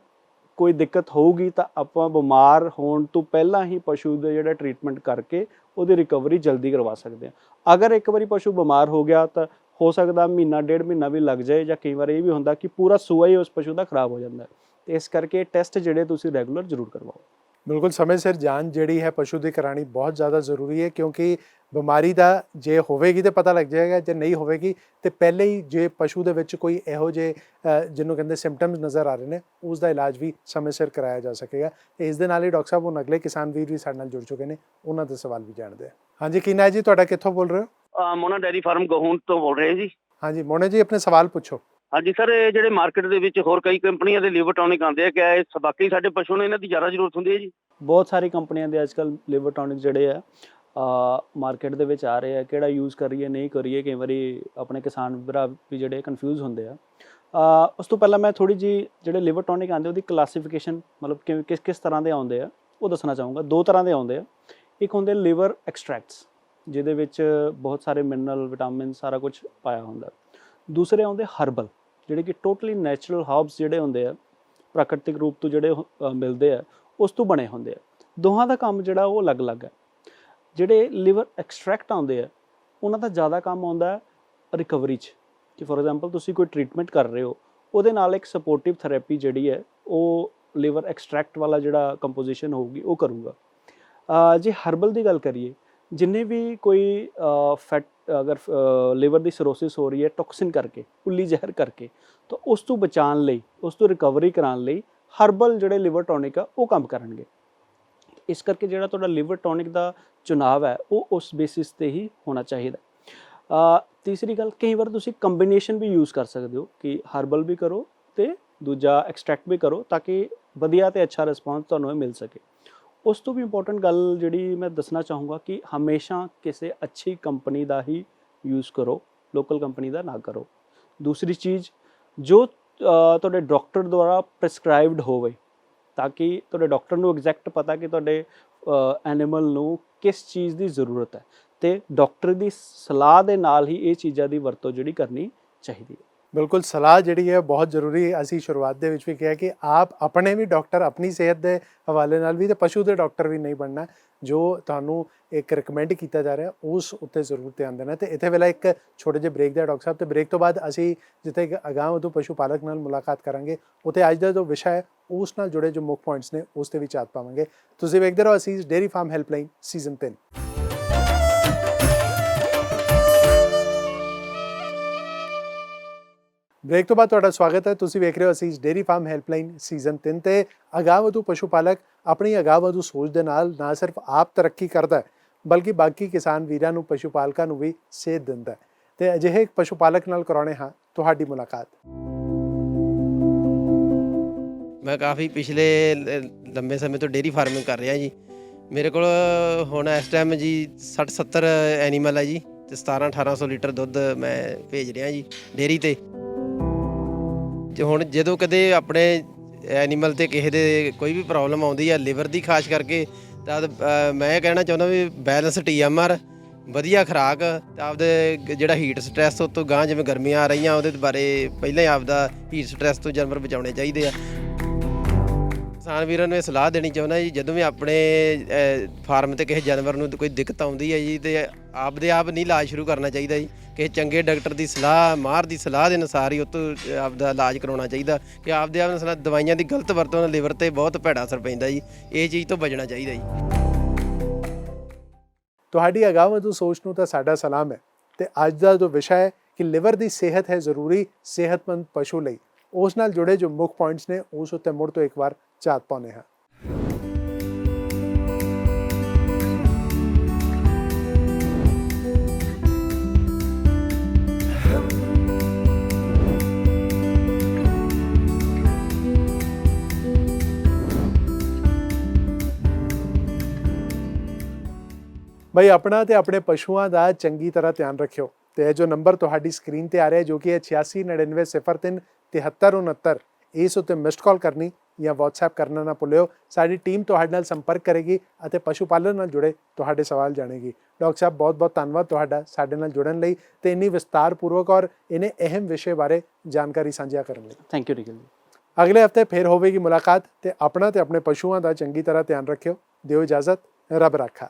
[SPEAKER 2] ਕੋਈ ਦਿੱਕਤ ਹੋਊਗੀ ਤਾਂ ਆਪਾਂ ਬਿਮਾਰ ਹੋਣ ਤੋਂ ਪਹਿਲਾਂ ਹੀ ਪਸ਼ੂ ਦਾ ਜਿਹੜਾ ਟ੍ਰੀਟਮੈਂਟ ਕਰਕੇ ਉਹਦੀ ਰਿਕਵਰੀ ਜਲਦੀ ਕਰਵਾ ਸਕਦੇ ਹਾਂ। ਅਗਰ ਇੱਕ ਵਾਰੀ ਪਸ਼ੂ ਬਿਮਾਰ ਹੋ ਗਿਆ ਤਾਂ ਹੋ ਸਕਦਾ ਮਹੀਨਾ 1.5 ਮਹੀਨਾ ਵੀ ਲੱਗ ਜਾਏ, ਜਾਂ ਕਈ ਵਾਰ ਇਹ ਵੀ ਹੁੰਦਾ ਕਿ ਪੂਰਾ ਸੂਆ ਹੀ ਉਸ ਪਸ਼ੂ ਦਾ ਖਰਾਬ ਹੋ ਜਾਂਦਾ। ਤੇ ਇਸ ਕਰਕੇ ਟੈਸਟ ਜਿਹੜੇ ਤੁਸੀਂ ਰੈਗੂਲਰ ਜ਼ਰੂਰ ਕਰਵਾਓ।
[SPEAKER 1] ਬਿਲਕੁਲ ਸਮੇਂ ਸਿਰ ਜਾਂਚ ਜਿਹੜੀ ਹੈ ਪਸ਼ੂ ਦੀ ਕਰਾਣੀ ਬਹੁਤ ਜ਼ਿਆਦਾ ਜ਼ਰੂਰੀ ਹੈ, ਕਿਉਂਕਿ ਬਿਮਾਰੀ ਦਾ ਜੇ ਹੋਵੇਗੀ ਤਾਂ ਪਤਾ ਲੱਗ ਜਾਏਗਾ, ਜੇ ਨਹੀਂ ਹੋਵੇਗੀ ਤੇ ਪਹਿਲੇ ਹੀ ਜੇ ਪਸ਼ੂ ਦੇ ਵਿੱਚ ਕੋਈ ਇਹੋ ਜਿਹੇ ਜਿਹਨੂੰ ਕਹਿੰਦੇ ਸਿੰਪਟਮਸ ਨਜ਼ਰ ਆ ਰਹੇ ਨੇ ਉਸ ਦਾ ਇਲਾਜ ਵੀ ਸਮੇਂ ਸਿਰ ਕਰਾਇਆ ਜਾ ਸਕੇਗਾ। ਤੇ ਇਸ ਦੇ ਨਾਲ ਹੀ ਡਾਕਟਰ ਸਾਹਿਬ ਹੁਣ ਅਗਲੇ ਕਿਸਾਨ ਵੀਰ ਵੀ ਸਾਡੇ ਨਾਲ ਜੁੜ ਚੁੱਕੇ ਨੇ, ਉਹਨਾਂ ਦੇ ਸਵਾਲ ਵੀ ਜਾਣਦੇ ਆ। ਹਾਂਜੀ, ਕੀ ਨਾਂ ਹੈ ਜੀ ਤੁਹਾਡਾ, ਕਿੱਥੋਂ ਬੋਲ ਰਹੇ ਹੋ?
[SPEAKER 4] ਮੋਨਾ ਡੈਰੀ ਫਾਰਮ ਗਹੂਨ ਤੋਂ ਬੋਲ ਰਹੇ ਜੀ।
[SPEAKER 1] ਹਾਂਜੀ ਮੋਨੇ ਜੀ, ਆਪਣੇ ਸਵਾਲ ਪੁੱਛੋ।
[SPEAKER 4] ਹਾਂਜੀ ਸਰ, ਇਹ ਜਿਹੜੇ ਮਾਰਕੀਟ ਦੇ ਵਿੱਚ ਹੋਰ ਕਈ ਕੰਪਨੀਆਂ ਦੇ ਲਿਵਰ ਟੌਨਿਕ ਆਉਂਦੇ ਆ, ਕਿਆ ਇਹ ਬਾਕੀ ਸਾਡੇ ਪਸ਼ੂ ਨੂੰ ਇਹਨਾਂ ਦੀ ਜ਼ਿਆਦਾ ਜ਼ਰੂਰਤ ਹੁੰਦੀ ਹੈ ਜੀ?
[SPEAKER 2] ਬਹੁਤ ਸਾਰੀ ਕੰਪਨੀਆਂ ਦੇ ਅੱਜ ਕੱਲ੍ਹ ਲਿਵਰ ਟੌਨਿਕ ਜਿਹੜੇ ਆ ਮਾਰਕੀਟ ਦੇ ਵਿੱਚ ਆ ਰਹੇ ਆ, ਕਿਹੜਾ ਯੂਜ਼ ਕਰੀਏ ਨਹੀਂ ਕਰੀਏ, ਕਈ ਵਾਰੀ ਆਪਣੇ ਕਿਸਾਨ ਭਰਾ ਵੀ ਜਿਹੜੇ ਕਨਫਿਊਜ਼ ਹੁੰਦੇ ਆ। ਉਸ ਤੋਂ ਪਹਿਲਾਂ ਮੈਂ ਥੋੜ੍ਹੀ ਜਿਹੀ ਜਿਹੜੇ ਲਿਵਰ ਟੌਨਿਕ ਆਉਂਦੇ ਉਹਦੀ ਕਲਾਸੀਫਿਕੇਸ਼ਨ ਮਤਲਬ ਕਿਸ ਕਿਸ ਤਰ੍ਹਾਂ ਦੇ ਆਉਂਦੇ ਆ ਉਹ ਦੱਸਣਾ ਚਾਹੂੰਗਾ। ਦੋ ਤਰ੍ਹਾਂ ਦੇ ਆਉਂਦੇ ਆ। ਇੱਕ ਹੁੰਦੇ ਲਿਵਰ ਐਕਸਟ੍ਰੈਕਟਸ, ਜਿਹਦੇ ਵਿੱਚ ਬਹੁਤ ਸਾਰੇ ਮਿਨਰਲ ਵਿਟਾਮਿਨ ਸਾਰਾ ਕੁਝ ਪਾਇਆ ਹੁੰਦਾ। ਦੂਸਰੇ ਆਉਂਦੇ ਹਰਬਲ, ਜਿਹੜੇ ਕਿ ਟੋਟਲੀ ਨੈਚੁਰਲ ਹਰਬਸ ਜਿਹੜੇ ਹੁੰਦੇ ਆ, ਪ੍ਰਾਕ੍ਰਿਤਿਕ ਰੂਪ ਤੋਂ ਜਿਹੜੇ ਮਿਲਦੇ ਆ ਉਸ ਤੋਂ ਬਣੇ ਹੁੰਦੇ ਆ। ਦੋਹਾਂ ਦਾ ਕੰਮ ਜਿਹੜਾ ਉਹ ਅਲੱਗ-ਅਲੱਗ ਹੈ। ਜਿਹੜੇ ਲਿਵਰ ਐਕਸਟ੍ਰੈਕਟ ਆਉਂਦੇ ਆ ਉਹਨਾਂ ਦਾ ਜ਼ਿਆਦਾ ਕੰਮ ਆਉਂਦਾ ਰਿਕਵਰੀ 'ਚ, ਕਿ ਫੋਰ ਐਗਜ਼ਾਮਪਲ ਤੁਸੀਂ ਕੋਈ ਟਰੀਟਮੈਂਟ ਕਰ ਰਹੇ ਹੋ, ਉਹਦੇ ਨਾਲ ਇੱਕ ਸਪੋਰਟਿਵ ਥੈਰੇਪੀ ਜਿਹੜੀ ਹੈ ਉਹ ਲਿਵਰ ਐਕਸਟ੍ਰੈਕਟ ਵਾਲਾ ਜਿਹੜਾ ਕੰਪੋਜੀਸ਼ਨ ਹੋਊਗੀ ਉਹ ਕਰੂਗਾ। ਜੇ ਹਰਬਲ ਦੀ ਗੱਲ ਕਰੀਏ, ਜਿੰਨੇ ਵੀ ਕੋਈ ਫੈਟ ਅਗਰ ਲਿਵਰ ਦੀ ਸਿਰੋਸਿਸ ਹੋ ਰਹੀ ਹੈ ਟੌਕਸਿਨ ਕਰਕੇ, ਉੱਲੀ ਜ਼ਹਿਰ ਕਰਕੇ, ਤਾਂ ਉਸ ਤੋਂ ਬਚਾਉਣ ਲਈ, ਉਸ ਤੋਂ ਰਿਕਵਰੀ ਕਰਾਉਣ ਲਈ ਹਰਬਲ ਜਿਹੜੇ ਲਿਵਰ ਟੌਨਿਕ ਆ ਉਹ ਕੰਮ ਕਰਨਗੇ। ਇਸ ਕਰਕੇ ਜਿਹੜਾ ਤੁਹਾਡਾ ਲਿਵਰ ਟੌਨਿਕ ਦਾ ਚੁਣਾਵ ਹੈ ਉਹ ਉਸ ਬੇਸਿਸ 'ਤੇ ਹੀ ਹੋਣਾ ਚਾਹੀਦਾ। ਤੀਸਰੀ ਗੱਲ, ਕਈ ਵਾਰ ਤੁਸੀਂ ਕੰਬੀਨੇਸ਼ਨ ਵੀ ਯੂਜ਼ ਕਰ ਸਕਦੇ ਹੋ ਕਿ ਹਰਬਲ ਵੀ ਕਰੋ ਅਤੇ ਦੂਜਾ ਐਕਸਟ੍ਰੈਕਟ ਵੀ ਕਰੋ, ਤਾਂ ਕਿ ਵਧੀਆ ਅਤੇ ਅੱਛਾ ਰਿਸਪੌਂਸ ਤੁਹਾਨੂੰ ਇਹ ਮਿਲ ਸਕੇ। ਉਸ ਤੋਂ ਵੀ ਇੰਪੋਰਟੈਂਟ ਗੱਲ ਜਿਹੜੀ ਮੈਂ ਦੱਸਣਾ ਚਾਹੂੰਗਾ ਕਿ ਹਮੇਸ਼ਾ ਕਿਸੇ ਅੱਛੀ ਕੰਪਨੀ ਦਾ ਹੀ ਯੂਜ਼ ਕਰੋ, ਲੋਕਲ ਕੰਪਨੀ ਦਾ ਨਾ ਕਰੋ। ਦੂਸਰੀ ਚੀਜ਼, ਜੋ ਤੁਹਾਡੇ ਡਾਕਟਰ ਦੁਆਰਾ ਪ੍ਰਿਸਕ੍ਰਾਈਬਡ ਹੋਵੇ, ਤਾਂ ਕਿ ਤੁਹਾਡੇ ਡਾਕਟਰ ਨੂੰ ਐਗਜ਼ੈਕਟ ਪਤਾ ਕਿ ਤੁਹਾਡੇ ਐਨੀਮਲ ਨੂੰ ਕਿਸ ਚੀਜ਼ ਦੀ ਜ਼ਰੂਰਤ ਹੈ, ਅਤੇ ਡਾਕਟਰ ਦੀ ਸਲਾਹ ਦੇ ਨਾਲ ਹੀ ਇਹ ਚੀਜ਼ਾਂ ਦੀ ਵਰਤੋਂ ਜਿਹੜੀ ਕਰਨੀ ਚਾਹੀਦੀ ਹੈ।
[SPEAKER 1] ਬਿਲਕੁਲ, ਸਲਾਹ ਜਿਹੜੀ ਹੈ ਬਹੁਤ ਜ਼ਰੂਰੀ ਹੈ। ਅਸੀਂ ਸ਼ੁਰੂਆਤ ਦੇ ਵਿੱਚ ਵੀ ਕਿਹਾ ਕਿ ਆਪ ਆਪਣੇ ਵੀ ਡਾਕਟਰ, ਆਪਣੀ ਸਿਹਤ ਦੇ ਹਵਾਲੇ ਨਾਲ ਵੀ ਤੇ ਪਸ਼ੂ ਦੇ ਡਾਕਟਰ ਵੀ ਨਹੀਂ ਬਣਨਾ। ਜੋ ਤੁਹਾਨੂੰ ਇੱਕ ਰਿਕਮੈਂਡ ਕੀਤਾ ਜਾ ਰਿਹਾ ਉਸ ਉੱਤੇ ਜ਼ਰੂਰ ਧਿਆਨ ਦੇਣਾ। ਤੇ ਇੱਥੇ ਵੇਲੇ ਇੱਕ ਛੋਟੇ ਜਿਹੇ ਬ੍ਰੇਕ ਦਾ ਡਾਕਟਰ ਸਾਹਿਬ, ਤੇ ਬ੍ਰੇਕ ਤੋਂ ਬਾਅਦ ਅਸੀਂ ਜਿੱਥੇ ਇੱਕ ਅਗਾਂਹ ਪਸ਼ੂ ਪਾਲਕ ਨਾਲ ਮੁਲਾਕਾਤ ਕਰਾਂਗੇ, ਉੱਥੇ ਅੱਜ ਦਾ ਜੋ ਵਿਸ਼ਾ ਹੈ ਉਸ ਨਾਲ ਜੁੜੇ ਜੋ ਮੁੱਖ ਪੁਆਇੰਟਸ ਨੇ ਉਸ 'ਤੇ ਵੀ ਝਾਤ ਪਾਵਾਂਗੇ। ਤੁਸੀਂ ਵੇਖਦੇ ਰਹੋ Asees dairy farm helpline season 3। Break ਤੋਂ ਬਾਅਦ ਤੁਹਾਡਾ ਸਵਾਗਤ ਹੈ। ਤੁਸੀਂ ਵੇਖ ਰਹੇ ਹੋ ਅਸੀਸ ਡੇਅਰੀ ਫਾਰਮ ਹੈਲਪਲਾਈਨ ਸੀਜ਼ਨ 3 ਤੇ ਅਗਾਂਹਵਧੂ ਪਸ਼ੂ ਪਾਲਕ ਆਪਣੀ ਅਗਾਂਹਵਧੂ ਸੋਚ ਦੇ ਨਾਲ ਨਾ ਸਿਰਫ ਆਪ ਤਰੱਕੀ ਕਰਦਾ ਹੈ, ਬਲਕਿ ਬਾਕੀ ਕਿਸਾਨ ਵੀਰਾਂ ਨੂੰ, ਪਸ਼ੂ ਪਾਲਕਾਂ ਨੂੰ ਵੀ ਸੇਧ ਦਿੰਦਾ ਹੈ। ਤੇ ਅਜਿਹੇ ਇੱਕ ਪਸ਼ੂ ਪਾਲਕ ਨਾਲ ਕਰਾਉਣੇ ਹਾਂ ਤੁਹਾਡੀ ਮੁਲਾਕਾਤ।
[SPEAKER 5] ਮੈਂ ਕਾਫੀ ਪਿਛਲੇ ਲੰਬੇ ਸਮੇਂ ਤੋਂ ਡੇਅਰੀ ਫਾਰਮਿੰਗ ਕਰ ਰਿਹਾ ਜੀ। ਮੇਰੇ ਕੋਲ ਹੁਣ ਇਸ ਟਾਈਮ ਜੀ 60-70 ਐਨੀਮਲ ਹੈ ਜੀ, ਤੇ 1700-1800 ਲੀਟਰ ਦੁੱਧ ਮੈਂ ਭੇਜ ਰਿਹਾ ਜੀ ਡੇਅਰੀ ਤੇ। ਤੇ ਹੁਣ ਜਦੋਂ ਕਦੇ ਆਪਣੇ ਐਨੀਮਲ ਤੇ ਕਿਸੇ ਦੇ ਕੋਈ ਵੀ ਪ੍ਰੋਬਲਮ ਆਉਂਦੀ ਹੈ ਲਿਵਰ ਦੀ ਖਾਸ ਕਰਕੇ, ਤਾਂ ਮੈਂ ਇਹ ਕਹਿਣਾ ਚਾਹੁੰਦਾ ਵੀ ਬੈਲੈਂਸ TMR, ਵਧੀਆ ਖੁਰਾਕ, ਤੇ ਆਪਦੇ ਜਿਹੜਾ ਹੀਟ ਸਟਰੈਸ ਤੋਂ ਗਾਂ ਜਿਵੇਂ ਗਰਮੀਆਂ ਆ ਰਹੀਆਂ ਉਹਦੇ ਬਾਰੇ ਪਹਿਲਾਂ ਹੀ ਆਪਦਾ ਹੀਟ ਸਟਰੈਸ ਤੋਂ ਜਾਨਵਰ ਬਚਾਉਣੇ ਚਾਹੀਦੇ ਆ। ਕਿਸਾਨ ਵੀਰਾਂ ਨੂੰ ਇਹ ਸਲਾਹ ਦੇਣੀ ਚਾਹੁੰਦਾ ਜੀ, ਜਦੋਂ ਵੀ ਆਪਣੇ ਫਾਰਮ ਤੇ ਕਿਸੇ ਜਾਨਵਰ ਨੂੰ ਕੋਈ ਦਿੱਕਤ ਆਉਂਦੀ ਹੈ ਜੀ, ਤੇ ਆਪਦੇ ਆਪ ਨਹੀਂ ਇਲਾਜ ਸ਼ੁਰੂ ਕਰਨਾ ਚਾਹੀਦਾ ਜੀ। ਕਿਸੇ ਚੰਗੇ ਡਾਕਟਰ ਦੀ ਸਲਾਹ, ਮਾਹਰ ਦੀ ਸਲਾਹ ਦੇ ਅਨੁਸਾਰ ਹੀ ਉਹ ਤੋਂ ਆਪਦਾ ਇਲਾਜ ਕਰਾਉਣਾ ਚਾਹੀਦਾ। ਕਿ ਆਪਦੇ ਆਪ ਨੂੰ ਦਵਾਈਆਂ ਦੀ ਗਲਤ ਵਰਤੋਂ ਨਾਲ ਲਿਵਰ ਤੇ ਬਹੁਤ ਭੈੜਾ ਅਸਰ ਪੈਂਦਾ ਜੀ। ਇਹ ਚੀਜ਼ ਤੋਂ ਬਚਣਾ ਚਾਹੀਦਾ ਜੀ।
[SPEAKER 1] ਤੁਹਾਡੀ ਅਗਾਂਹਵਧੂ ਸੋਚ ਨੂੰ ਤਾਂ ਸਾਡਾ ਸਲਾਮ ਹੈ। ਤੇ ਅੱਜ ਦਾ ਜੋ ਵਿਸ਼ਾ ਹੈ ਕਿ ਲਿਵਰ ਦੀ ਸਿਹਤ ਹੈ ਜ਼ਰੂਰੀ ਸਿਹਤਮੰਦ ਪਸ਼ੂ ਲਈ, ਉਸ ਨਾਲ ਜੁੜੇ ਜੋ ਮੁੱਖ ਪੁਆਇੰਟਸ ਨੇ ਉਸ ਉੱਤੇ ਮੁੜ ਤੋਂ ਇੱਕ ਵਾਰ ਝਾਤ ਪਾਉਂਦੇ ਹਾਂ। ਬਈ ਆਪਣਾ ਤੇ ਆਪਣੇ ਪਸ਼ੂਆਂ ਦਾ ਚੰਗੀ ਤਰ੍ਹਾਂ ਧਿਆਨ ਰੱਖਿਓ। ਤੇ ਇਹ ਜੋ ਨੰਬਰ ਤੁਹਾਡੀ ਸਕਰੀਨ ਤੇ ਆ ਰਿਹਾ ਜੋ ਕਿ ਹੈ 8699037369, ਇਸ ਉੱਤੇ ਮਿਸਡ ਕਾਲ ਕਰਨੀ ਜਾਂ WhatsApp ਕਰਨਾ ਨਾ ਭੁੱਲਿਓ। ਸਾਡੀ ਟੀਮ ਤੁਹਾਡੇ ਨਾਲ ਸੰਪਰਕ ਕਰੇਗੀ ਅਤੇ ਪਸ਼ੂ ਪਾਲਣ ਨਾਲ ਜੁੜੇ ਤੁਹਾਡੇ ਸਵਾਲ ਜਾਣੇਗੀ। ਡਾਕਟਰ ਸਾਹਿਬ, ਬਹੁਤ ਬਹੁਤ ਧੰਨਵਾਦ ਤੁਹਾਡਾ ਸਾਡੇ ਨਾਲ ਜੁੜਨ ਲਈ ਤੇ ਇੰਨੀ ਵਿਸਤਾਰਪੂਰਵਕ ਔਰ ਇਹਨੇ ਅਹਿਮ ਵਿਸ਼ੇ ਬਾਰੇ ਜਾਣਕਾਰੀ ਸਾਂਝਾ ਕਰਨ ਲਈ।
[SPEAKER 2] ਥੈਂਕ ਯੂ ਨਿਖਿਲ ਜੀ।
[SPEAKER 1] ਅਗਲੇ ਹਫਤੇ ਫਿਰ ਹੋਵੇਗੀ ਮੁਲਾਕਾਤ। ਤੇ ਆਪਣਾ ਤੇ ਆਪਣੇ ਪਸ਼ੂਆਂ ਦਾ ਚੰਗੀ ਤਰ੍ਹਾਂ ਧਿਆਨ ਰੱਖਿਓ। ਦਿਓ ਇਜਾਜ਼ਤ, ਰੱਬ ਰਾਖਾ।